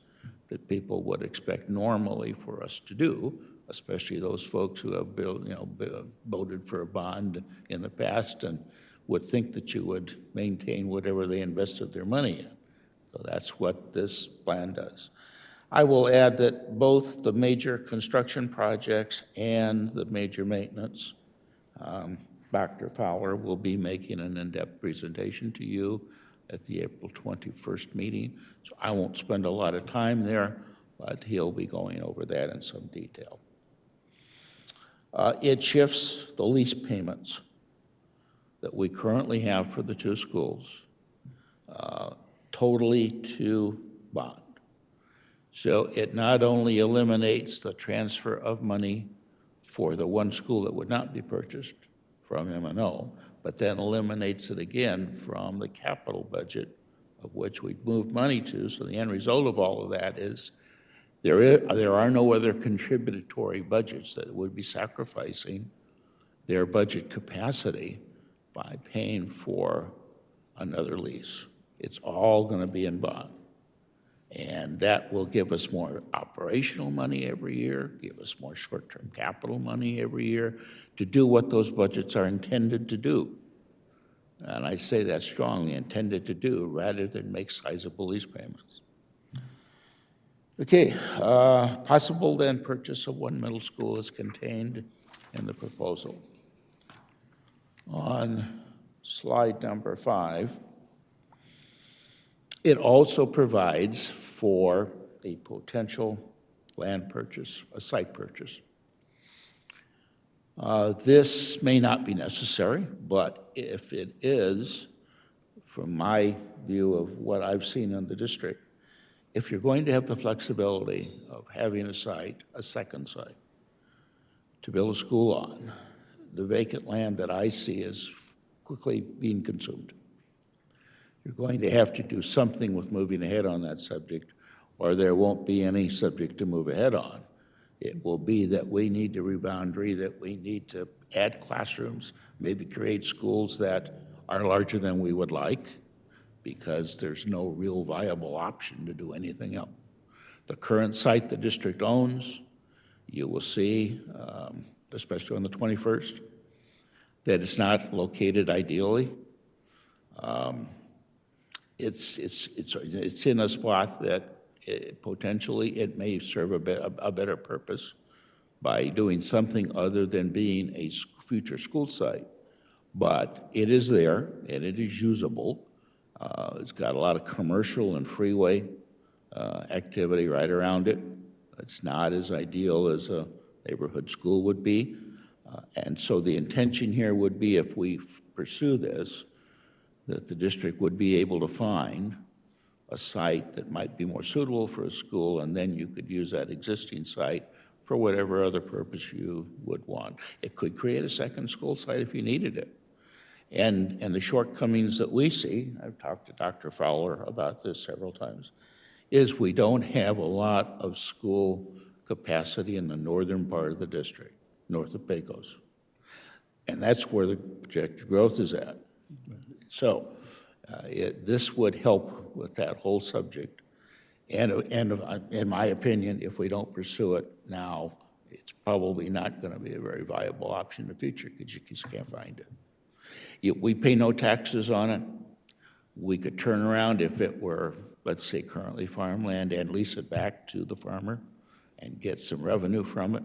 that people would expect normally for us to do, especially those folks who have voted for a bond in the past and would think that you would maintain whatever they invested their money in. So that's what this plan does. I will add that both the major construction projects and the major maintenance, Dr. Fowler will be making an in-depth presentation to you at the April 21st meeting. So I won't spend a lot of time there, but he'll be going over that in some detail. It shifts the lease payments that we currently have for the two schools totally to bond. So it not only eliminates the transfer of money for the one school that would not be purchased from M&O, but then eliminates it again from the capital budget of which we've moved money to. So the end result of all of that is there are no other contributory budgets that would be sacrificing their budget capacity by paying for another lease. It's all going to be in bond. And that will give us more operational money every year, give us more short-term capital money every year to do what those budgets are intended to do. And I say that strongly, intended to do, rather than make sizable lease payments. Okay, possible then purchase of one middle school is contained in the proposal. On slide number 5, it also provides for a potential land purchase, a site purchase. This may not be necessary, but if it is, from my view of what I've seen in the district, if you're going to have the flexibility of having a site, a second site, to build a school on, the vacant land that I see is quickly being consumed. You're going to have to do something with moving ahead on that subject, or there won't be any subject to move ahead on. It will be that we need to reboundary, that we need to add classrooms, maybe create schools that are larger than we would like, because there's no real viable option to do anything else. The current site the district owns, you will see, especially on the 21st, that it's not located ideally. It's in a spot that potentially it may serve a better purpose by doing something other than being a future school site. But it is there, and it is usable. It's got a lot of commercial and freeway activity right around it. It's not as ideal as a neighborhood school would be. And so the intention here would be, if we pursue this, that the district would be able to find a site that might be more suitable for a school, and then you could use that existing site for whatever other purpose you would want. It could create a second school site if you needed it. And the shortcomings that we see, I've talked to Dr. Fowler about this several times, is we don't have a lot of school capacity in the northern part of the district, north of Pecos. And that's where the projected growth is at. So this would help with that whole subject. And in my opinion, if we don't pursue it now, it's probably not going to be a very viable option in the future because you just can't find it. We pay no taxes on it. We could turn around if it were, let's say, currently farmland, and lease it back to the farmer and get some revenue from it.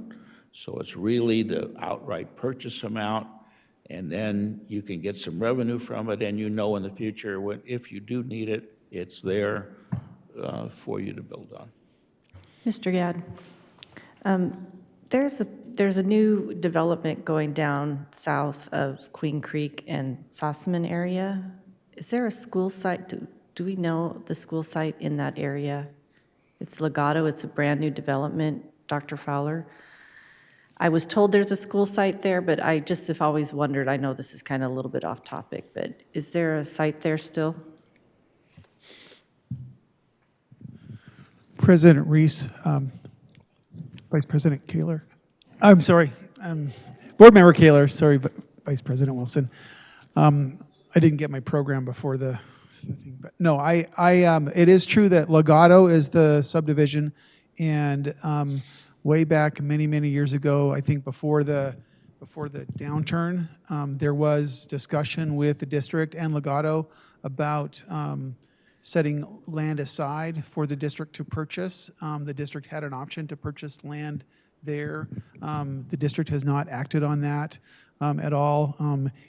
So it's really the outright purchase amount, and then you can get some revenue from it, and you know in the future, if you do need it, it's there for you to build on. Mr. Gadd, there's a new development going down south of Queen Creek and Sossaman area. Is there a school site? Do we know the school site in that area? It's Legato. It's a brand new development, Dr. Fowler. I was told there's a school site there, but I just have always wondered, I know this is kind of a little bit off topic, but is there a site there still? President Reese, Vice President Kaler. I'm sorry, Board Member Kaler, sorry, but Vice President Wilson. I didn't get my program before the thing, but no, it is true that Legato is the subdivision, and way back many years ago, I think before the downturn, there was discussion with the district and Legato about setting land aside for the district to purchase. The district had an option to purchase land there. The district has not acted on that at all.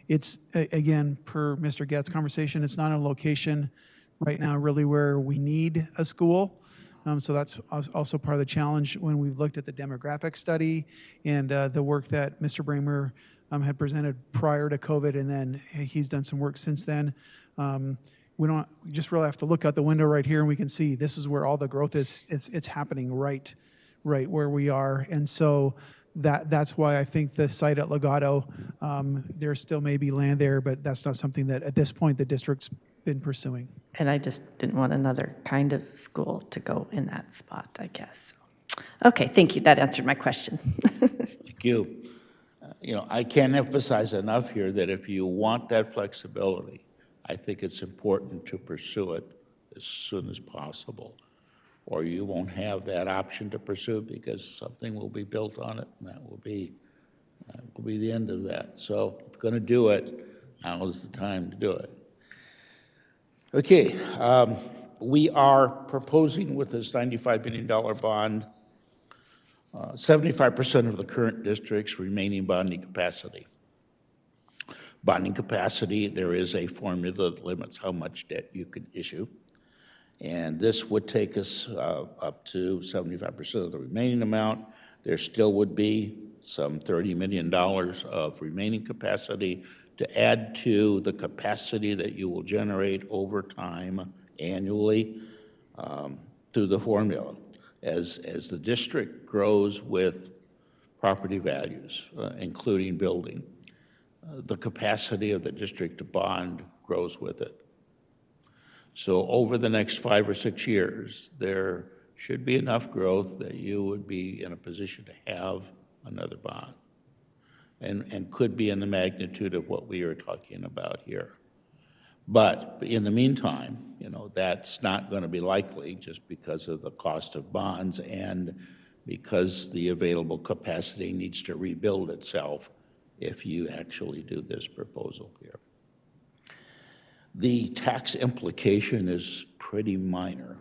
It's, again, per Mr. Gadd's conversation, it's not a location right now really where we need a school. So that's also part of the challenge when we've looked at the demographic study and the work that Mr. Bramer had presented prior to COVID, and then he's done some work since then. We just really have to look out the window right here, and we can see this is where all the growth is. It's happening right where we are, and so that's why I think the site at Legato, there still may be land there, but that's not something that at this point the district's been pursuing. And I just didn't want another kind of school to go in that spot, I guess. Okay, thank you. That answered my question. Thank you. I can't emphasize enough here that if you want that flexibility, I think it's important to pursue it as soon as possible, or you won't have that option to pursue it because something will be built on it, and that will be the end of that. So if you're going to do it, now is the time to do it. Okay, we are proposing with this $95 million bond, 75% of the current district's remaining bonding capacity. Bonding capacity, there is a formula that limits how much debt you can issue. And this would take us up to 75% of the remaining amount. There still would be some $30 million of remaining capacity to add to the capacity that you will generate over time annually through the formula. As the district grows with property values, including building, the capacity of the district to bond grows with it. So over the next 5 or 6 years, there should be enough growth that you would be in a position to have another bond, and could be in the magnitude of what we are talking about here. But in the meantime, that's not going to be likely just because of the cost of bonds and because the available capacity needs to rebuild itself if you actually do this proposal here. The tax implication is pretty minor.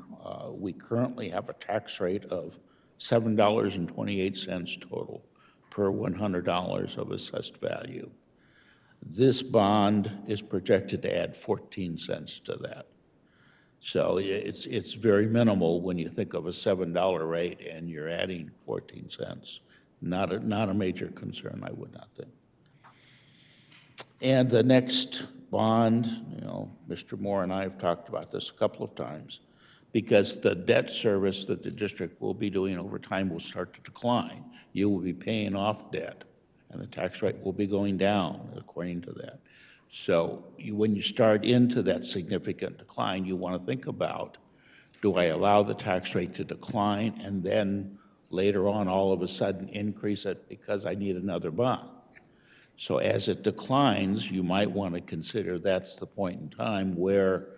We currently have a tax rate of $7.28 total per $100 of assessed value. This bond is projected to add 14 cents to that. So it's very minimal when you think of a $7 rate and you're adding 14 cents. Not a major concern, I would not think. And the next bond, Mr. Moore and I have talked about this a couple of times, because the debt service that the district will be doing over time will start to decline. You will be paying off debt, and the tax rate will be going down according to that. So when you start into that significant decline, you want to think about, do I allow the tax rate to decline and then later on all of a sudden increase it because I need another bond? So as it declines, you might want to consider that's the point in time where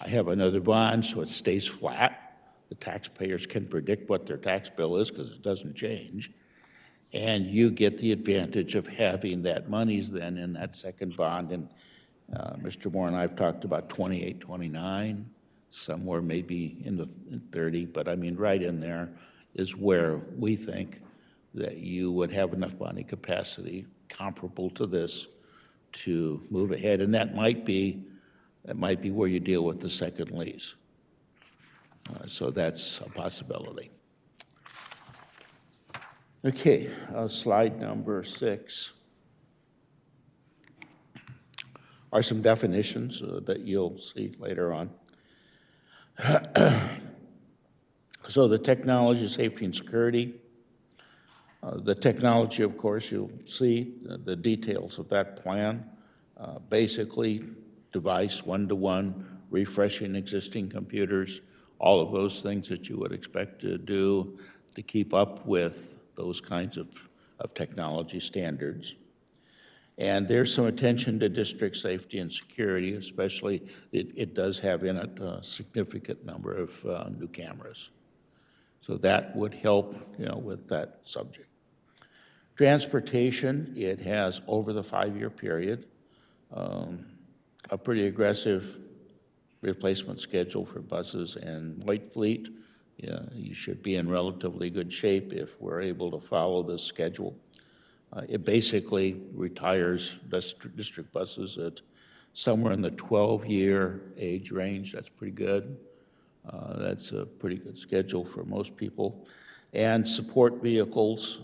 I have another bond so it stays flat. The taxpayers can predict what their tax bill is because it doesn't change. And you get the advantage of having that monies then in that second bond. And Mr. Moore and I have talked about 28, 29, somewhere maybe in the 30, but I mean right in there is where we think that you would have enough bonding capacity comparable to this to move ahead. And that might be where you deal with the second lease. So that's a possibility. Okay, slide number 6 are some definitions that you'll see later on. So the technology, safety, and security. The technology, of course, you'll see the details of that plan. Basically, device one-to-one, refreshing existing computers, all of those things that you would expect to do to keep up with those kinds of technology standards. And there's some attention to district safety and security, especially it does have in it a significant number of new cameras. So that would help, with that subject. Transportation, it has over the 5-year period a pretty aggressive replacement schedule for buses and light fleet. You should be in relatively good shape if we're able to follow this schedule. It basically retires district buses at somewhere in the 12-year age range. That's pretty good. That's a pretty good schedule for most people. And support vehicles,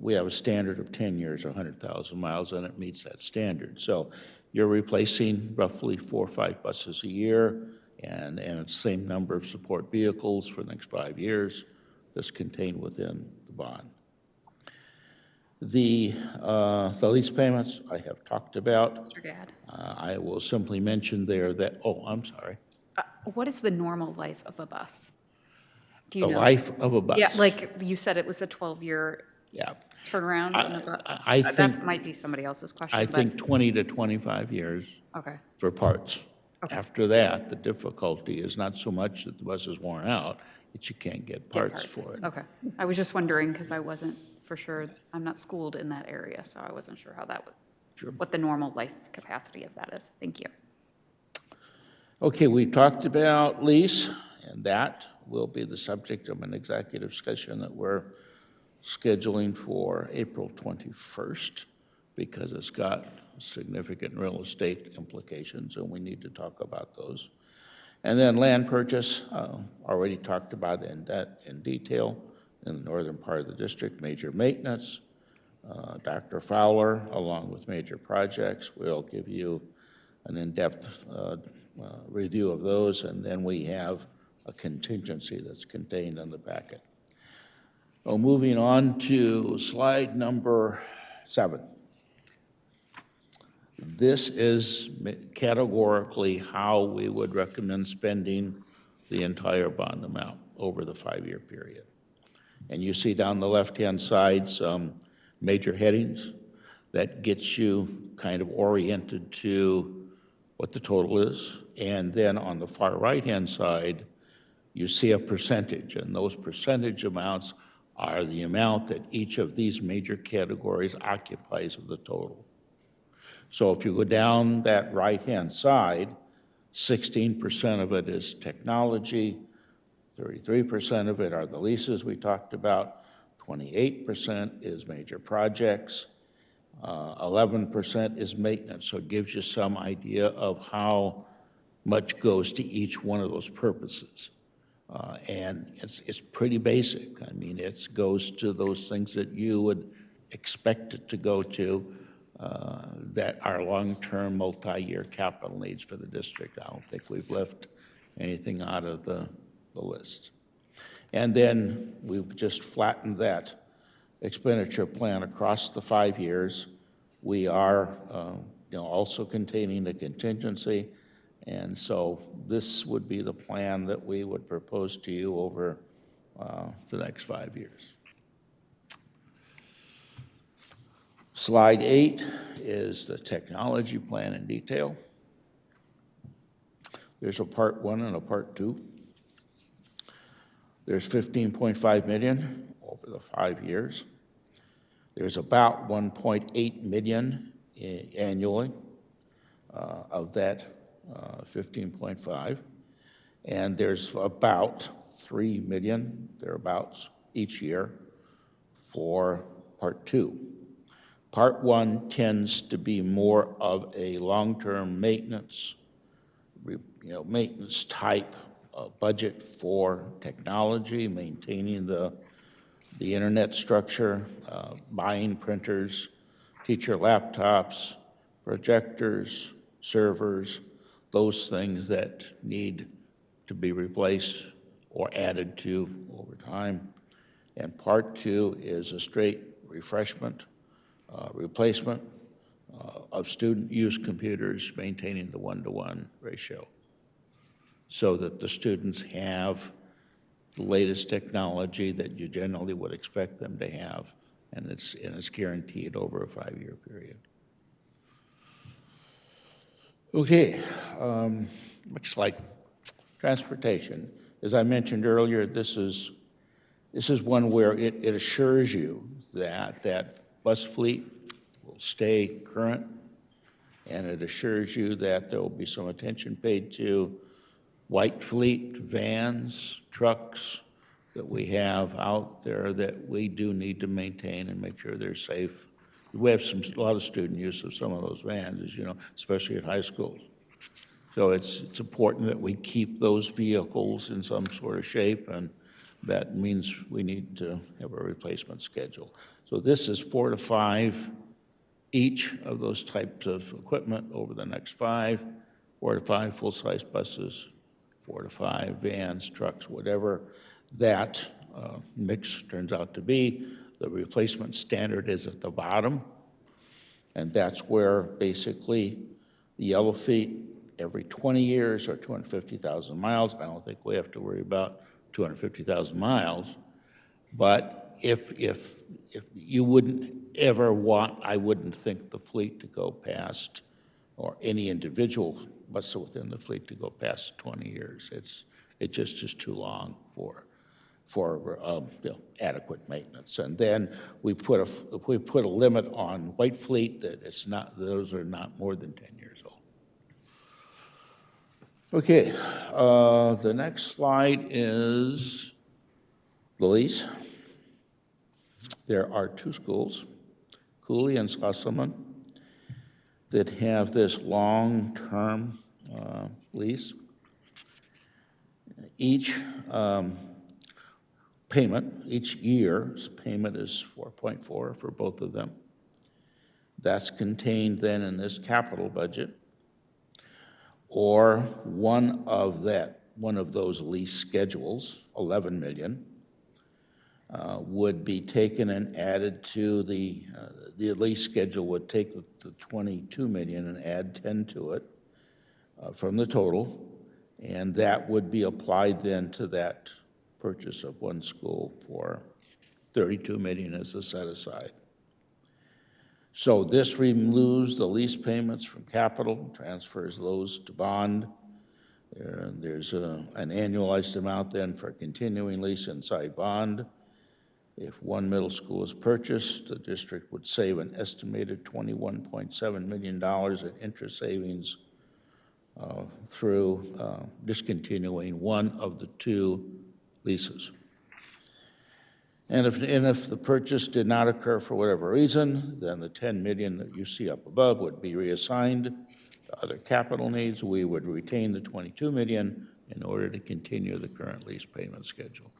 we have a standard of 10 years, 100,000 miles, and it meets that standard. So you're replacing roughly 4 or 5 buses a year, and it's the same number of support vehicles for the next 5 years that's contained within the bond. The lease payments I have talked about. Mr. Gadd, I will simply mention there that, I'm sorry. what is the normal life of a bus? Do you The know? life of a bus. Yeah, like you said, it was a 12-year Yeah. turnaround. I think, That might be somebody else's question. I but- think 20 to 25 years Okay, for parts. Okay. After that, the difficulty is not so much that the bus is worn out, it's you can't get parts for it. Okay, I was just wondering, because I wasn't for sure, I'm not schooled in that area, so I wasn't sure how that would, Sure. what the normal life capacity of that is. Thank you. Okay, we talked about lease, and that will be the subject of an executive session that we're scheduling for April 21st, because it's got significant real estate implications, and we need to talk about those. And then land purchase, already talked about in detail in the northern part of the district. Major maintenance, Dr. Fowler, along with major projects, will give you an in-depth review of those, and then we have a contingency that's contained in the packet. Well, moving on to slide number 7. This is categorically how we would recommend spending the entire bond amount over the 5-year period. And you see down the left-hand side some major headings that gets you kind of oriented to what the total is. And then on the far right-hand side, you see a percentage, and those percentage amounts are the amount that each of these major categories occupies of the total. So if you go down that right-hand side, 16% of it is technology, 33% of it are the leases we talked about, 28% is major projects, 11% is maintenance. So it gives you some idea of how much goes to each one of those purposes. And it's pretty basic. I mean, it goes to those things that you would expect it to go to, that are long-term, multi-year capital needs for the district. I don't think we've left anything out of the list. And then we've just flattened that expenditure plan across the 5 years. We are also containing the contingency, and so this would be the plan that we would propose to you over the next 5 years. Slide 8 is the technology plan in detail. There's a part 1 and a part 2. There's $15.5 million over the 5 years. There's about $1.8 million annually of that 15.5, and there's about $3 million thereabouts each year for part 2. Part 1 tends to be more of a long-term maintenance, maintenance type budget for technology, maintaining the internet structure, buying printers, teacher laptops, projectors, servers, those things that need to be replaced or added to over time. And part 2 is a straight refreshment, replacement of student use computers, maintaining the 1-to-1 ratio so that the students have the latest technology that you generally would expect them to have, and it's guaranteed over a 5-year period. Okay, next slide. Transportation. As I mentioned earlier, this is one where it assures you that bus fleet will stay current, and it assures you that there will be some attention paid to white fleet vans, trucks that we have out there that we do need to maintain and make sure they're safe. We have a lot of student use of some of those vans, as you know, especially at high schools. So it's important that we keep those vehicles in some sort of shape, and that means we need to have a replacement schedule. So this is 4 to 5 each of those types of equipment over the next 5, 4 to 5 full-size buses, 4 to 5 vans, trucks, whatever that mix turns out to be. The replacement standard is at the bottom, and that's where basically the yellow feet every 20 years or 250,000 miles. I don't think we have to worry about 250,000 miles, but if you wouldn't ever want, I wouldn't think the fleet to go past, or any individual bus within the fleet to go past 20 years. It just is too long for adequate maintenance. And then we put a limit on white fleet that those are not more than 10 years old. Okay, the next slide is the lease. There are 2 schools, Cooley and Susseman, that have this long-term lease. Each payment, each year's payment is 4.4 for both of them. That's contained then in this capital budget, or one of those lease schedules, 11 million, would be taken and added to the lease schedule would take the 22 million and add 10 to it from the total, and that would be applied then to that purchase of one school for 32 million as a set aside. So this removes the lease payments from capital, transfers those to bond. There's an annualized amount then for continuing lease inside bond. If one middle school is purchased, the district would save an estimated $21.7 million in interest savings through discontinuing one of the 2 leases. And if the purchase did not occur for whatever reason, then the 10 million that you see up above would be reassigned other capital needs, we would retain the 22 million in order to continue the current lease payment schedule.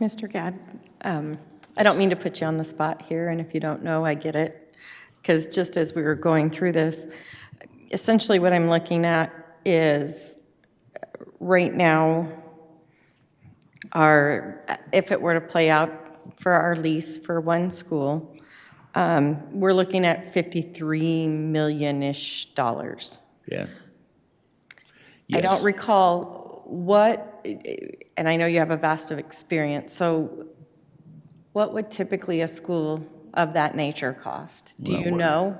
Mr. Gadd, I don't mean to put you on the spot here, and if you don't know, I get it. Because just as we were going through this, essentially what I'm looking at is right now, if it were to play out for our lease for one school, we're looking at $53 million-ish dollars. Yeah. I don't Yes. recall what, and I know you have a vast of experience, so what would typically a school of that nature cost? Do you know?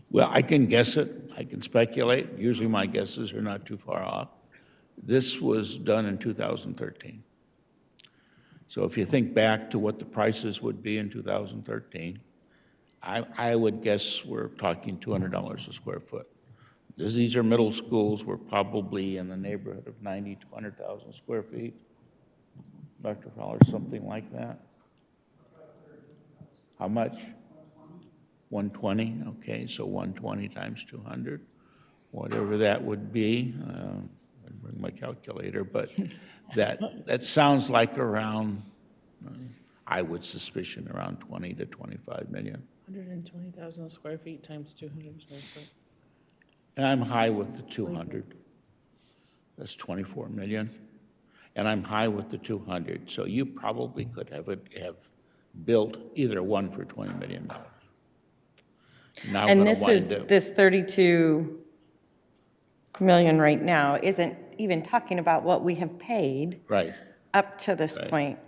Well, I can guess it. I can speculate. Usually my guesses are not too far off. This was done in 2013. So if you think back to what the prices would be in 2013, I would guess we're talking $200 a square foot. These are middle schools. We're probably in the neighborhood of 90 to 100,000 square feet. Dr. Fowler, something like that? How much? 120, okay, so 120 times 200, whatever that would be. I'd bring my calculator, but that sounds like around, I would suspicion around 20 to 25 million. 120,000 square feet times 200 square foot. And I'm high with the 200. That's 24 million. And I'm high with the 200. So you probably could have built either one for $20 million. Now And this 32 million right now isn't even talking about what we have paid Right, up to this Right. point.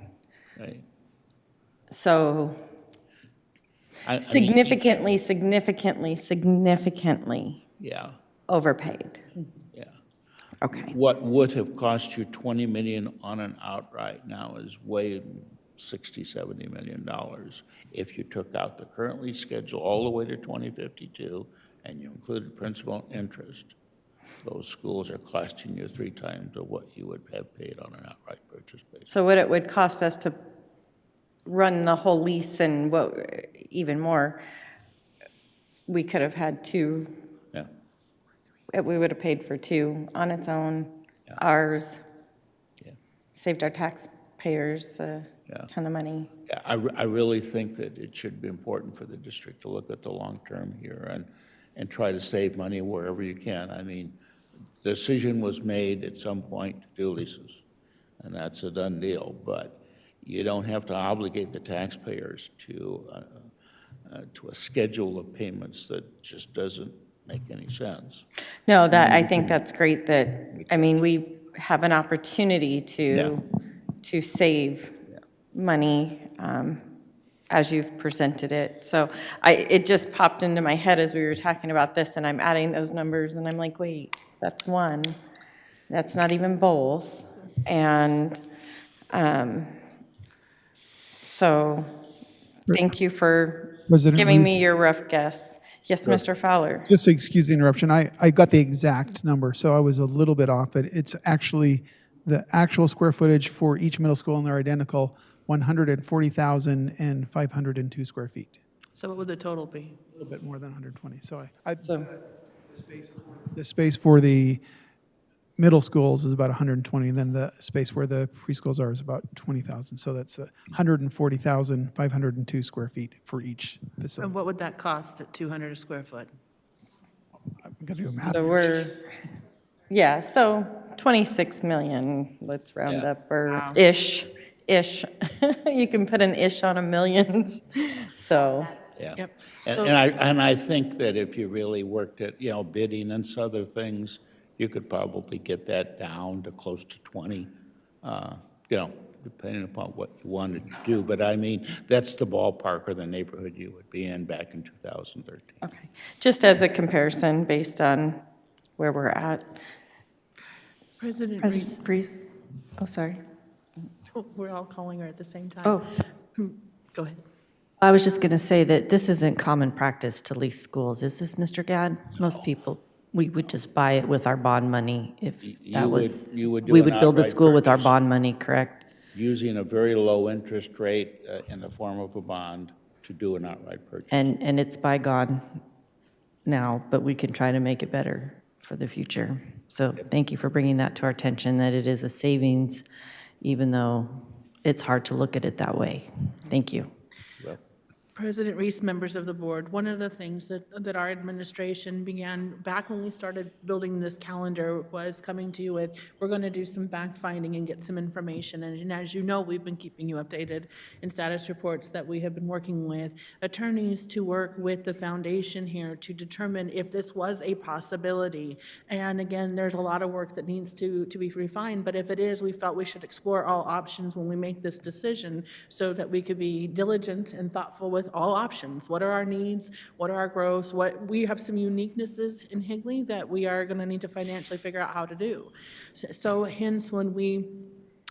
right. So I mean, significantly yeah, overpaid. yeah. Okay. What would have cost you 20 million on an outright now is way 60, 70 million dollars if you took out the current lease schedule all the way to 2052 and you included principal and interest. Those schools are costing you 3 times of what you would have paid on an outright purchase basis. So what it would cost us to run the whole lease and what, even more, we could have had 2, Yeah, we would have paid for 2 on its own, ours, yeah. saved our taxpayers a Yeah. ton of money. Yeah, I really think that it should be important for the district to look at the long term here and try to save money wherever you can. I mean, the decision was made at some point to do leases, and that's a done deal, but you don't have to obligate the taxpayers to a schedule of payments that just doesn't make any sense. No, I think that's great that, I mean, we have an opportunity to save money as you've presented it. So it just popped into my head as we were talking about this, and I'm adding those numbers, and I'm like, wait, that's one. That's not even both. And so thank you for President giving me Reese. your rough guess. Yes, Mr. Fowler. Just to excuse the interruption, I got the exact number, so I was a little bit off, but it's actually the actual square footage for each middle school, and they're identical, 140,502 square feet. So what would the total be? A little bit more than 120. So So the space for the middle schools is about 120, and then the space where the preschools are is about 20,000. So that's 140,502 square feet for each And facility. what would that cost at 200 a square foot? I'm going to do math. So so 26 million, let's round Yeah. up, or ish. You can put an ish on a millions, so. Yeah. Yep. And I think that if you really worked at, bidding and some other things, you could probably get that down to close to 20, depending upon what you wanted to do. But I mean, that's the ballpark or the neighborhood you would be in back in 2013. Okay, just as a comparison based on where we're at. President Reese, President Reese? Oh, sorry. we're all calling her at the same time. Oh, Go ahead. I was just going to say that this isn't common practice to lease schools, is this, Mr. Gadd? Most people, we would just buy it with our bond money if that was. you would do We an would build a outright school with our purchase. bond money, correct? Using a very low interest rate in the form of a bond to do an outright purchase. And it's bygone. now, but we can try to make it better for the future. So thank you for bringing that to our attention, that it is a savings, even though it's hard to look at it that way. Thank you. President Reese, members of the board, one of the things that our administration began back when we started building this calendar was coming to you with, we're going to do some fact finding and get some information. And as you know, we've been keeping you updated in status reports that we have been working with attorneys to work with the foundation here to determine if this was a possibility. And again, there's a lot of work that needs to be refined, but if it is, we felt we should explore all options when we make this decision so that we could be diligent and thoughtful with all options. What are our needs? What are our growths? We have some uniquenesses in Higley that we are going to need to financially figure out how to do. So hence, when we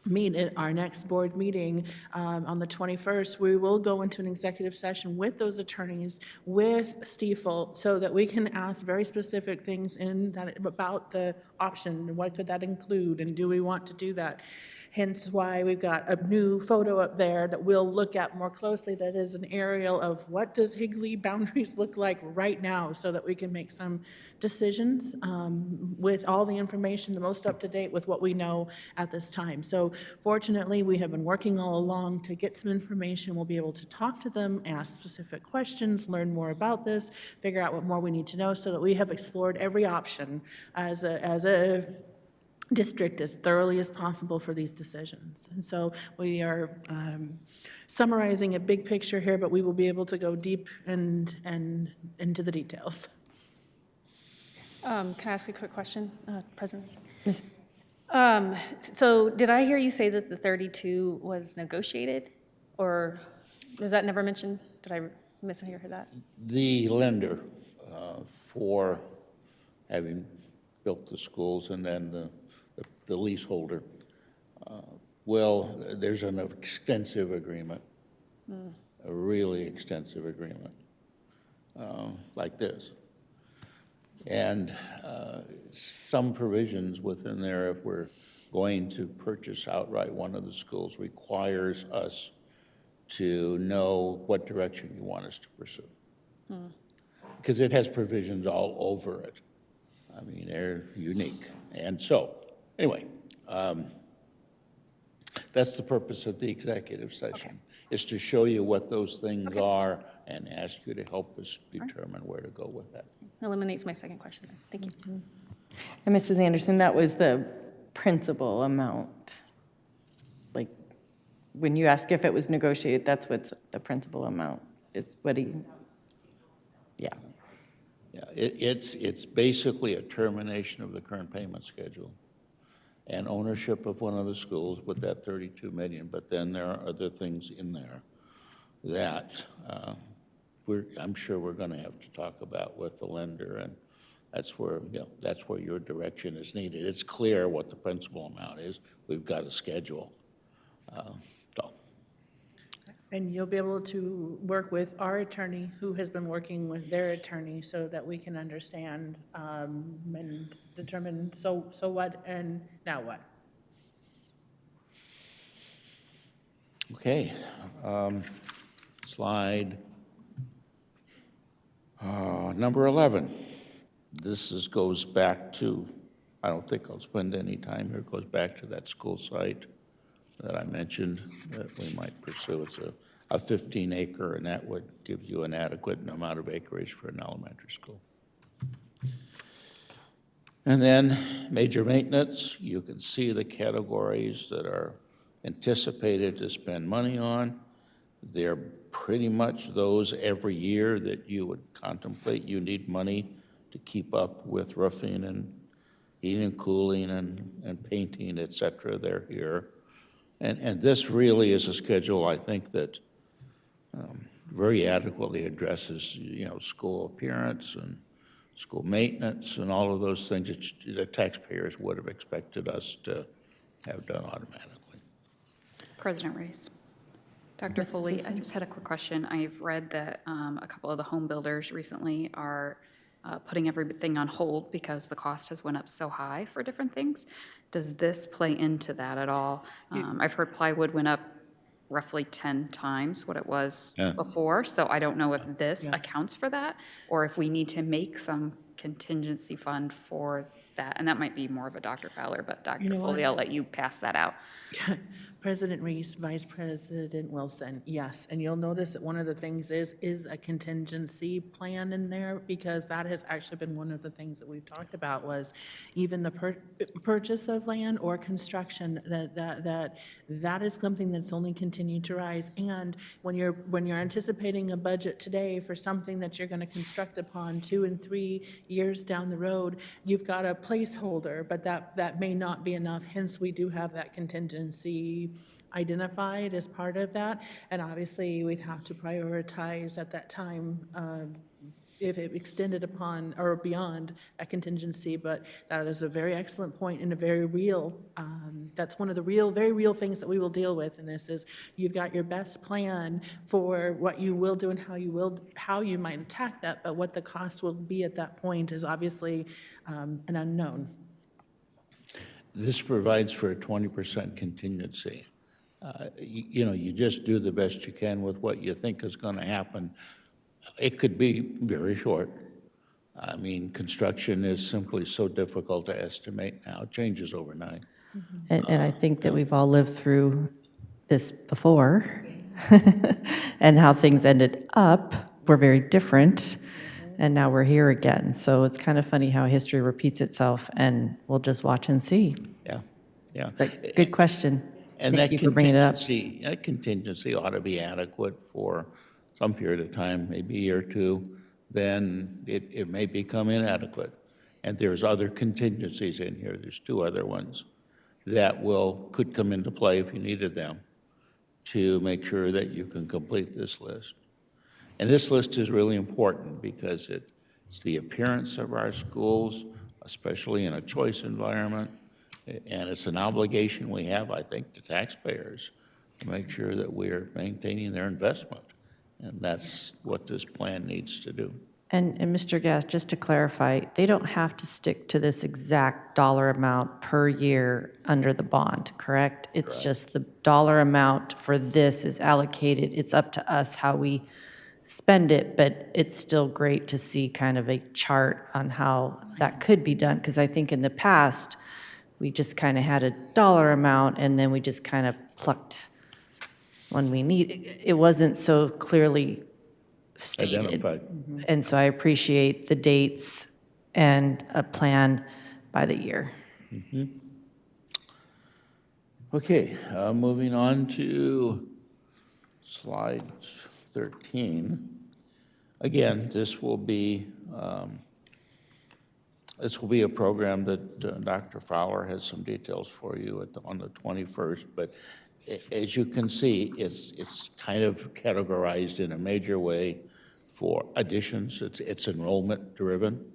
meet at our next board meeting on the 21st, we will go into an executive session with those attorneys, with Stiefel, so that we can ask very specific things about the option. What could that include, and do we want to do that? Hence why we've got a new photo up there that we'll look at more closely that is an aerial of what does Higley boundaries look like right now so that we can make some decisions with all the information, the most up to date with what we know at this time. So fortunately, we have been working all along to get some information. We'll be able to talk to them, ask specific questions, learn more about this, figure out what more we need to know so that we have explored every option as a district as thoroughly as possible for these decisions. And so we are summarizing a big picture here, but we will be able to go deep and into the details. Can I ask a quick question, President? So did I hear you say that the 32 was negotiated, or was that never mentioned? Did I mishear that? The lender for having built the schools and then the leaseholder, there's an extensive agreement, a really extensive agreement, like this. And some provisions within there, if we're going to purchase outright one of the schools, requires us to know what direction you want us to pursue. Because it has provisions all over it. I mean, they're unique. And so, anyway, that's the purpose of the executive session, is to show you what those things are and ask you to help us determine where to go with that. Eliminates my second question. Thank you. And Mrs. Anderson, that was the principal amount. Like, when you ask if it was negotiated, that's what's the principal amount. It's what he, yeah. Yeah, it's basically a termination of the current payment schedule and ownership of one of the schools with that 32 million, but then there are other things in there that I'm sure we're going to have to talk about with the lender, and that's where your direction is needed. It's clear what the principal amount is. We've got a schedule. And you'll be able to work with our attorney who has been working with their attorney so that we can understand and determine so what and now what. Okay. Slide number 11. This goes back to, I don't think I'll spend any time here, it goes back to that school site that I mentioned that we might pursue. It's a 15-acre, and that would give you an adequate amount of acreage for an elementary school. And then major maintenance, you can see the categories that are anticipated to spend money on. They're pretty much those every year that you would contemplate. You need money to keep up with roofing and heating and cooling and painting, et cetera. They're here. And this really is a schedule, I think, that very adequately addresses, school appearance and school maintenance and all of those things that the taxpayers would have expected us to have done automatically. President Reese. Dr. Foley, I just had a quick question. I've read that a couple of the home builders recently are putting everything on hold because the cost has went up so high for different things. Does this play into that at all? I've heard plywood went up roughly 10 times what it was Yeah. before. So I don't know if this accounts for that, or if we need to make some contingency fund for that. And that might be more of a Dr. Fowler, but Dr. know what? Foley, I'll let you pass that out. President Reese, Vice President Wilson, yes. And you'll notice that one of the things is a contingency plan in there, because that has actually been one of the things that we've talked about, was even the purchase of land or construction, that is something that's only continued to rise. And when you're anticipating a budget today for something that you're going to construct upon 2 and 3 years down the road, you've got a placeholder, but that may not be enough. Hence, we do have that contingency identified as part of that. And obviously, we'd have to prioritize at that time if it extended upon or beyond a contingency. But that is a very excellent point and a very real, that's one of the very real things that we will deal with in this, is you've got your best plan for what you will do and how you might attack that, but what the cost will be at that point is obviously an unknown. This provides for a 20% contingency. You just do the best you can with what you think is going to happen. It could be very short. I mean, construction is simply so difficult to estimate now. It changes overnight. And I think that we've all lived through this before, and how things ended up were very different, and now we're here again. So it's kind of funny how history repeats itself, and we'll just watch and see. Yeah. But good question. And Thank you for bringing it up. that contingency ought to be adequate for some period of time, maybe a year or two. Then it may become inadequate. And there's other contingencies in here. There's 2 other ones that could come into play if you needed them to make sure that you can complete this list. And this list is really important because it's the appearance of our schools, especially in a choice environment, and it's an obligation we have, I think, to taxpayers to make sure that we're maintaining their investment. And that's what this plan needs to do. And Mr. Gass, just to clarify, they don't have to stick to this exact dollar amount per year under the bond, correct? It's just the dollar amount for this is allocated. It's up to us how we spend it, but it's still great to see kind of a chart on how that could be done, because I think in the past, we just kind of had a dollar amount and then we just kind of plucked when we need. It wasn't so clearly stated. Identified. And so I appreciate the dates and a plan by the year. Okay, moving on to slide 13. Again, this will be a program that Dr. Fowler has some details for you on the 21st, but as you can see, it's kind of categorized in a major way for additions. It's enrollment driven.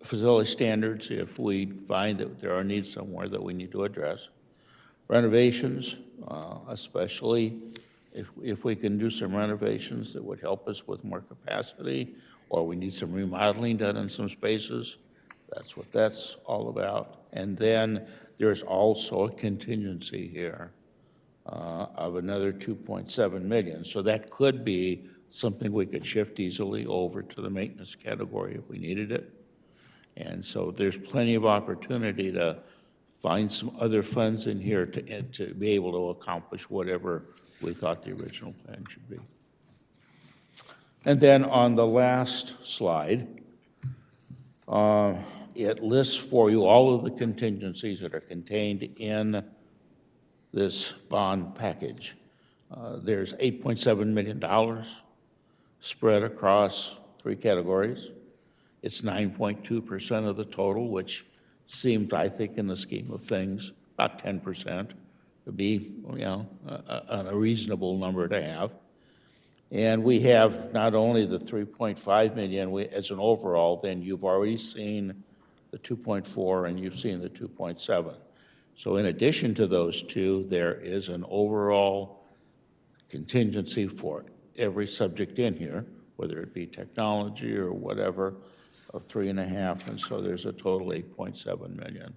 Facility standards, if we find that there are needs somewhere that we need to address. Renovations, especially if we can do some renovations that would help us with more capacity, or we need some remodeling done in some spaces. That's what that's all about. And then there's also a contingency here of another 2.7 million. So that could be something we could shift easily over to the maintenance category if we needed it. And so there's plenty of opportunity to find some other funds in here to be able to accomplish whatever we thought the original plan should be. And then on the last slide, it lists for you all of the contingencies that are contained in this bond package. There's $8.7 million spread across 3 categories. It's 9.2% of the total, which seems, I think, in the scheme of things, about 10% to be, a reasonable number to have. And we have not only the 3.5 million as an overall, then you've already seen the 2.4 and you've seen the 2.7. So in addition to those 2, there is an overall contingency for every subject in here, whether it be technology or whatever, of 3.5, and so there's a total 8.7 million.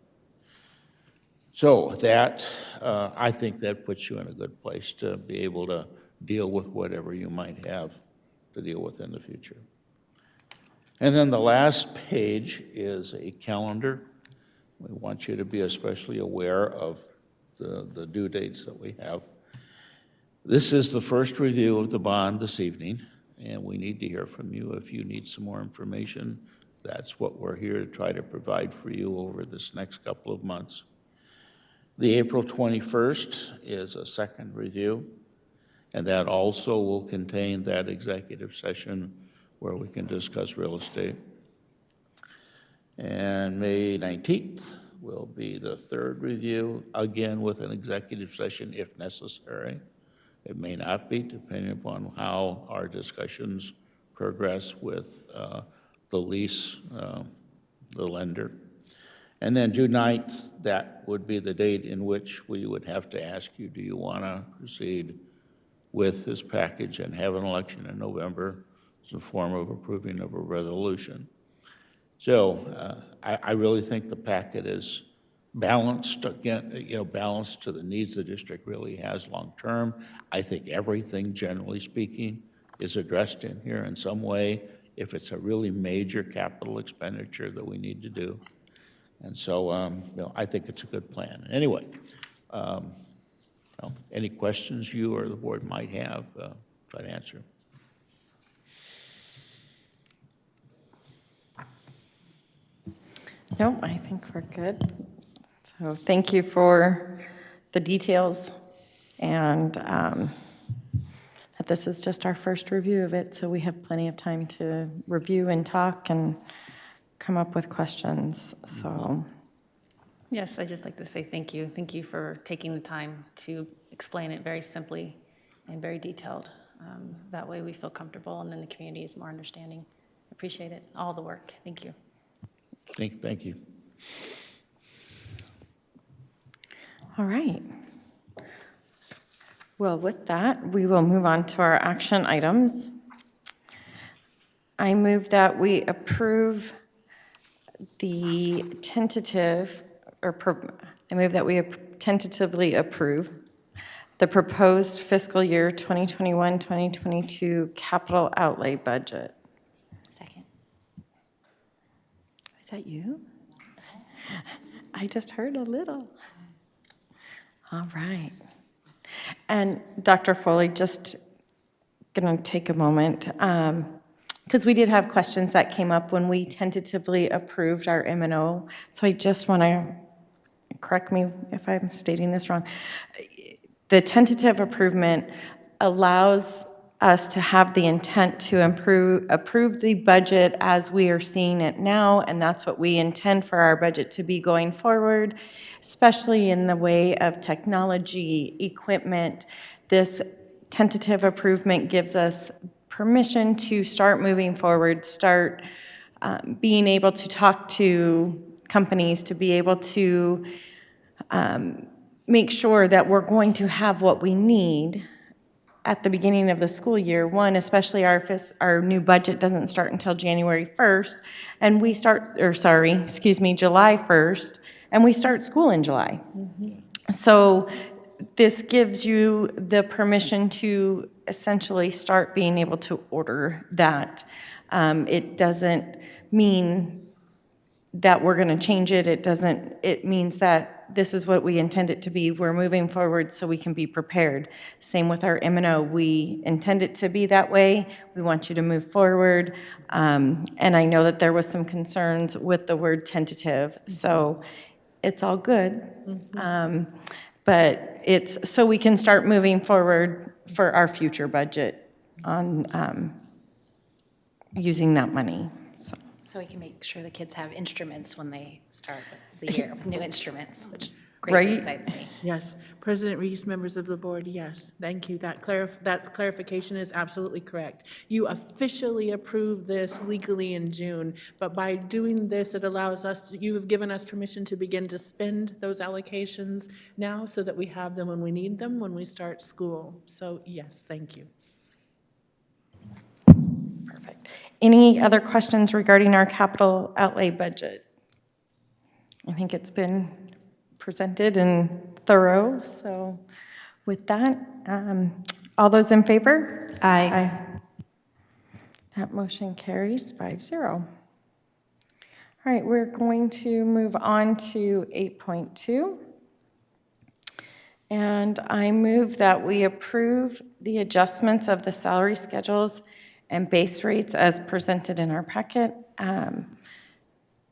So that, I think that puts you in a good place to be able to deal with whatever you might have to deal with in the future. And then the last page is a calendar. We want you to be especially aware of the due dates that we have. This is the first review of the bond this evening, and we need to hear from you if you need some more information. That's what we're here to try to provide for you over this next couple of months. The April 21st is a second review, and that also will contain that executive session where we can discuss real estate. And May 19th will be the third review, again with an executive session if necessary. It may not be, depending upon how our discussions progress with the lease, the lender. And then June 9th, that would be the date in which we would have to ask you, do you want to proceed with this package and have an election in November as a form of approving of a resolution? So I really think the packet is balanced, again, balanced to the needs the district really has long-term. I think everything, generally speaking, is addressed in here in some way if it's a really major capital expenditure that we need to do. And so, I think it's a good plan. Anyway, any questions you or the board might have, try to answer. Nope, I think we're good. So thank you for the details, and that this is just our first review of it, so we have plenty of time to review and talk and come up with questions, so. Yes, I'd just like to say thank you. Thank you for taking the time to explain it very simply and very detailed. That way we feel comfortable, and then the community is more understanding. Appreciate it, all the work. Thank you. Thank you. All right. Well, with that, we will move on to our action items. I move that we approve the tentative, I move that we tentatively approve the proposed fiscal year 2021-2022 capital outlay budget. Second. Is that you? I just heard a little. All right. And Dr. Foley, just going to take a moment, because we did have questions that came up when we tentatively approved our M&O. So I just want to, correct me if I'm stating this wrong. The tentative approval allows us to have the intent to approve the budget as we are seeing it now, and that's what we intend for our budget to be going forward, especially in the way of technology, equipment. This tentative approval gives us permission to start moving forward, start being able to talk to companies, to be able to make sure that we're going to have what we need at the beginning of the school year. One, especially our new budget doesn't start until January 1st, and we start, July 1st, and we start school in July. So this gives you the permission to essentially start being able to order that. It doesn't mean that we're going to change it. It means that this is what we intend it to be. We're moving forward so we can be prepared. Same with our M&O. We intend it to be that way. We want you to move forward. And I know that there was some concerns with the word tentative, so it's all good. But it's so we can start moving forward for our future budget on using that money. So we can make sure the kids have instruments when they start the year, new instruments, which Right. greatly excites me. Yes. President Reese, members of the board, yes. Thank you. That clarification is absolutely correct. You officially approved this legally in June, but by doing this, it allows us, you have given us permission to begin to spend those allocations now so that we have them when we need them, when we start school. So yes, thank you. Perfect. Any other questions regarding our capital outlay budget? I think it's been presented and thorough. So with that, all those in favor? Aye. That motion carries 5-0. All right, we're going to move on to 8.2. And I move that we approve the adjustments of the salary schedules and base rates as presented in our packet,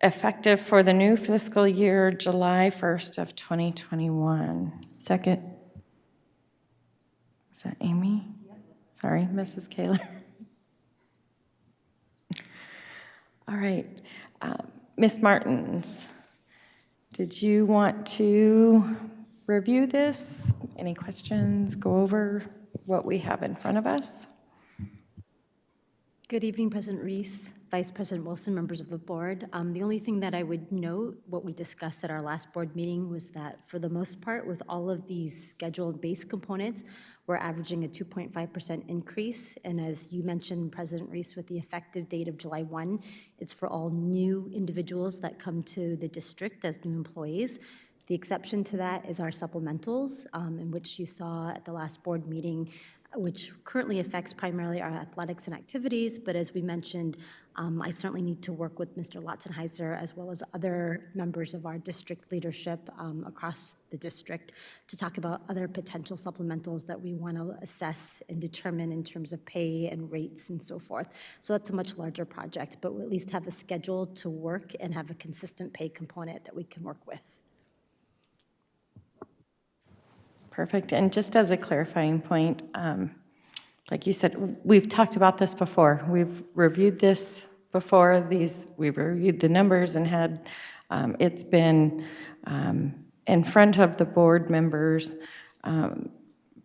effective for the new fiscal year, July 1st of 2021. Second. Is that Amy? Sorry, Mrs. Kaler. All right. Ms. Martins, did you want to review this? Any questions? Go over what we have in front of us? Good evening, President Reese, Vice President Wilson, members of the board. The only thing that I would note, what we discussed at our last board meeting, was that for the most part, with all of these scheduled base components, we're averaging a 2.5% increase. And as you mentioned, President Reese, with the effective date of July 1, it's for all new individuals that come to the district as new employees. The exception to that is our supplementals, in which you saw at the last board meeting, which currently affects primarily our athletics and activities, but as we mentioned, I certainly need to work with Mr. Lotzenheiser as well as other members of our district leadership across the district to talk about other potential supplementals that we want to assess and determine in terms of pay and rates and so forth. So that's a much larger project, but we'll at least have a schedule to work and have a consistent pay component that we can work with. Perfect. And just as a clarifying point, like you said, we've talked about this before. We've reviewed this before. We've reviewed the numbers and had, it's been in front of the board members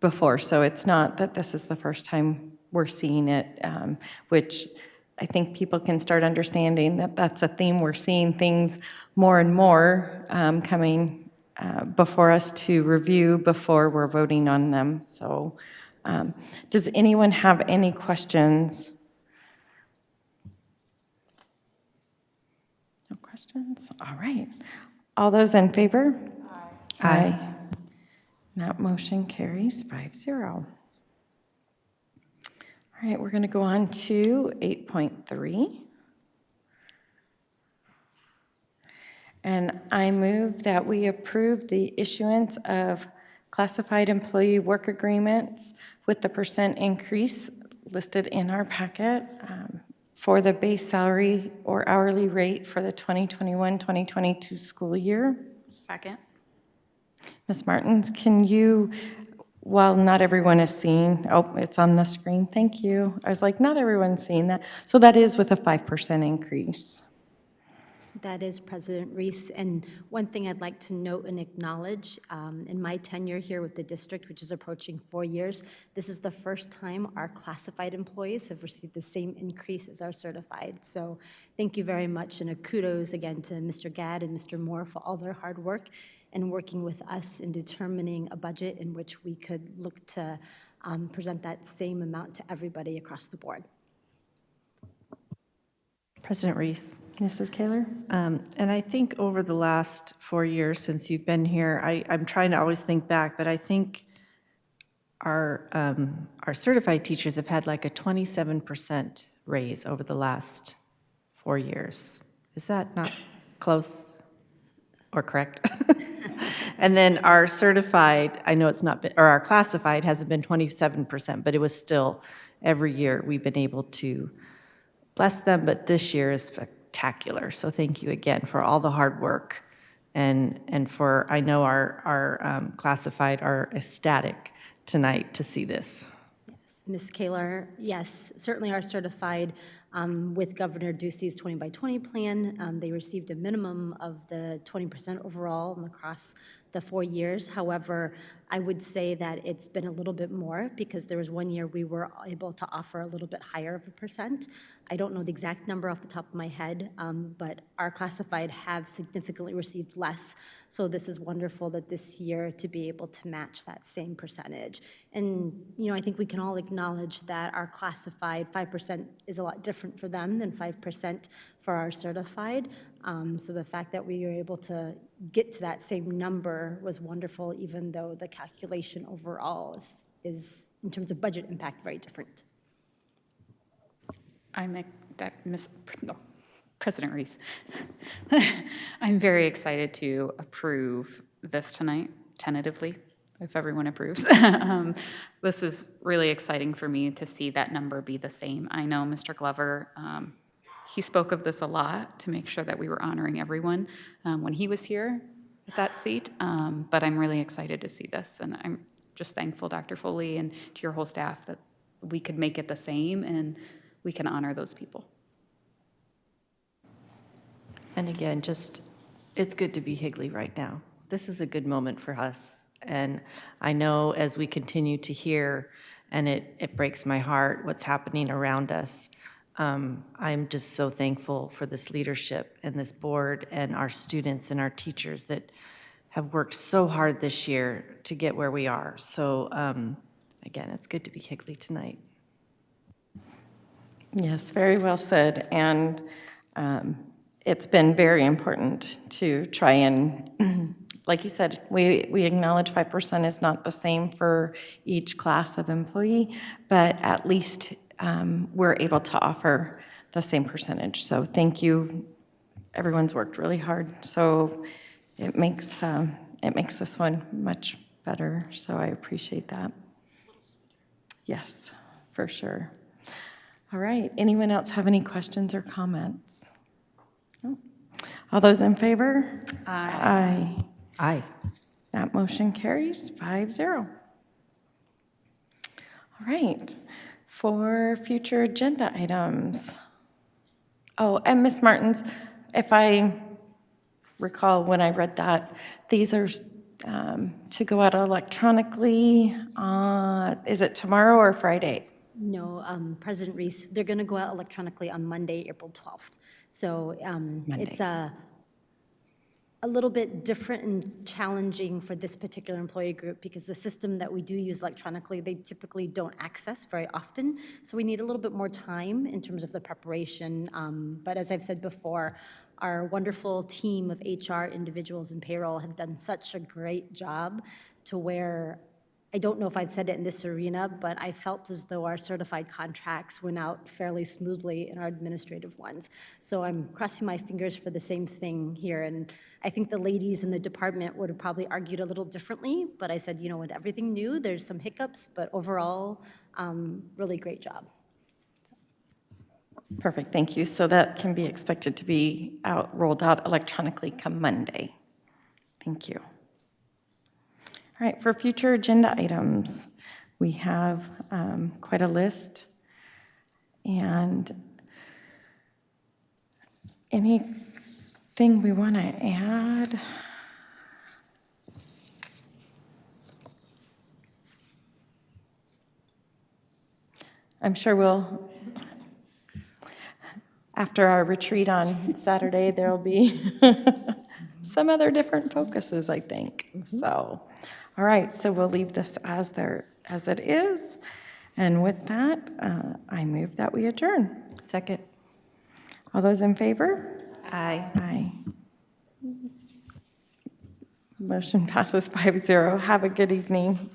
before. So it's not that this is the first time we're seeing it, which I think people can start understanding that that's a theme. We're seeing things more and more coming before us to review before we're voting on them. So does anyone have any questions? No questions? All right. All those in favor? Aye. Aye. That motion carries 5-0. All right, we're going to go on to 8.3. And I move that we approve the issuance of classified employee work agreements with the % increase listed in our packet for the base salary or hourly rate for the 2021-2022 school year. Second. Ms. Martins, can you, while not everyone is seeing, oh, it's on the screen, thank you. I was like, not everyone's seeing that. So that is with a 5% increase. That is President Reese. And one thing I'd like to note and acknowledge, in my tenure here with the district, which is approaching 4 years, this is the first time our classified employees have received the same increase as our certified. So thank you very much, and a kudos again to Mr. Gadd and Mr. Moore for all their hard work and working with us in determining a budget in which we could look to present that same amount to everybody across the board. President Reese. Mrs. Kaler? And I think over the last 4 years since you've been here, I'm trying to always think back, but I think our certified teachers have had like a 27% raise over the last 4 years. Is that not close or correct? And then our certified, I know it's not been, or our classified hasn't been 27%, but it was still every year we've been able to bless them, but this year is spectacular. So thank you again for all the hard work, and for, I know our classified are ecstatic tonight to see this. Yes, Ms. Kaler, yes, certainly our certified with Governor Ducey's 20 by 20 plan, they received a minimum of the 20% overall and across the 4 years. However, I would say that it's been a little bit more because there was 1 year we were able to offer a little bit higher of a percent. I don't know the exact number off the top of my head, but our classified have significantly received less. So this is wonderful that this year to be able to match that same percentage. And, you know, I think we can all acknowledge that our classified 5% is a lot different for them than 5% for our certified. So the fact that we were able to get to that same number was wonderful, even though the calculation overall is in terms of budget impact, very different. President Reese, I'm very excited to approve this tonight, tentatively, if everyone approves. This is really exciting for me to see that number be the same. I know Mr. Glover, he spoke of this a lot to make sure that we were honoring everyone when he was here at that seat, but I'm really excited to see this, and I'm just thankful, Dr. Foley, and to your whole staff that we could make it the same and we can honor those people. And again, it's good to be Higley right now. This is a good moment for us. And I know as we continue to hear, and it breaks my heart what's happening around us, I'm just so thankful for this leadership and this board and our students and our teachers that have worked so hard this year to get where we are. So again, it's good to be Higley tonight. Yes, very well said. And it's been very important to try and, like you said, we acknowledge 5% is not the same for each class of employee, but at least we're able to offer the same percentage. So thank you. Everyone's worked really hard. So it makes this one much better. So I appreciate that. Yes, for sure. All right. Anyone else have any questions or comments? No? All those in favor? Aye. Aye. That motion carries 5-0. All right. For future agenda items. Oh, and Ms. Martins, if I recall when I read that, these are to go out electronically. Is it tomorrow or Friday? No, President Reese, they're going to go out electronically on Monday, April 12th. So it's a little bit different and challenging for this particular employee group because the system that we do use electronically, they typically don't access very often. So we need a little bit more time in terms of the preparation. But as I've said before, our wonderful team of HR individuals and payroll have done such a great job to where I don't know if I've said it in this arena, but I felt as though our certified contracts went out fairly smoothly in our administrative ones. So I'm crossing my fingers for the same thing here. And I think the ladies in the department would have probably argued a little differently, but I said, you know, with everything new, there's some hiccups, but overall, really great job. Perfect, thank you. So that can be expected to be rolled out electronically come Monday. Thank you. All right, for future agenda items, we have quite a list. And anything we want to add? I'm sure we'll, after our retreat on Saturday, there'll be some other different focuses, I think. So. All right, so we'll leave this as it is. And with that, I move that we adjourn. Second. All those in favor? Aye. Aye. Motion passes 5-0. Have a good evening.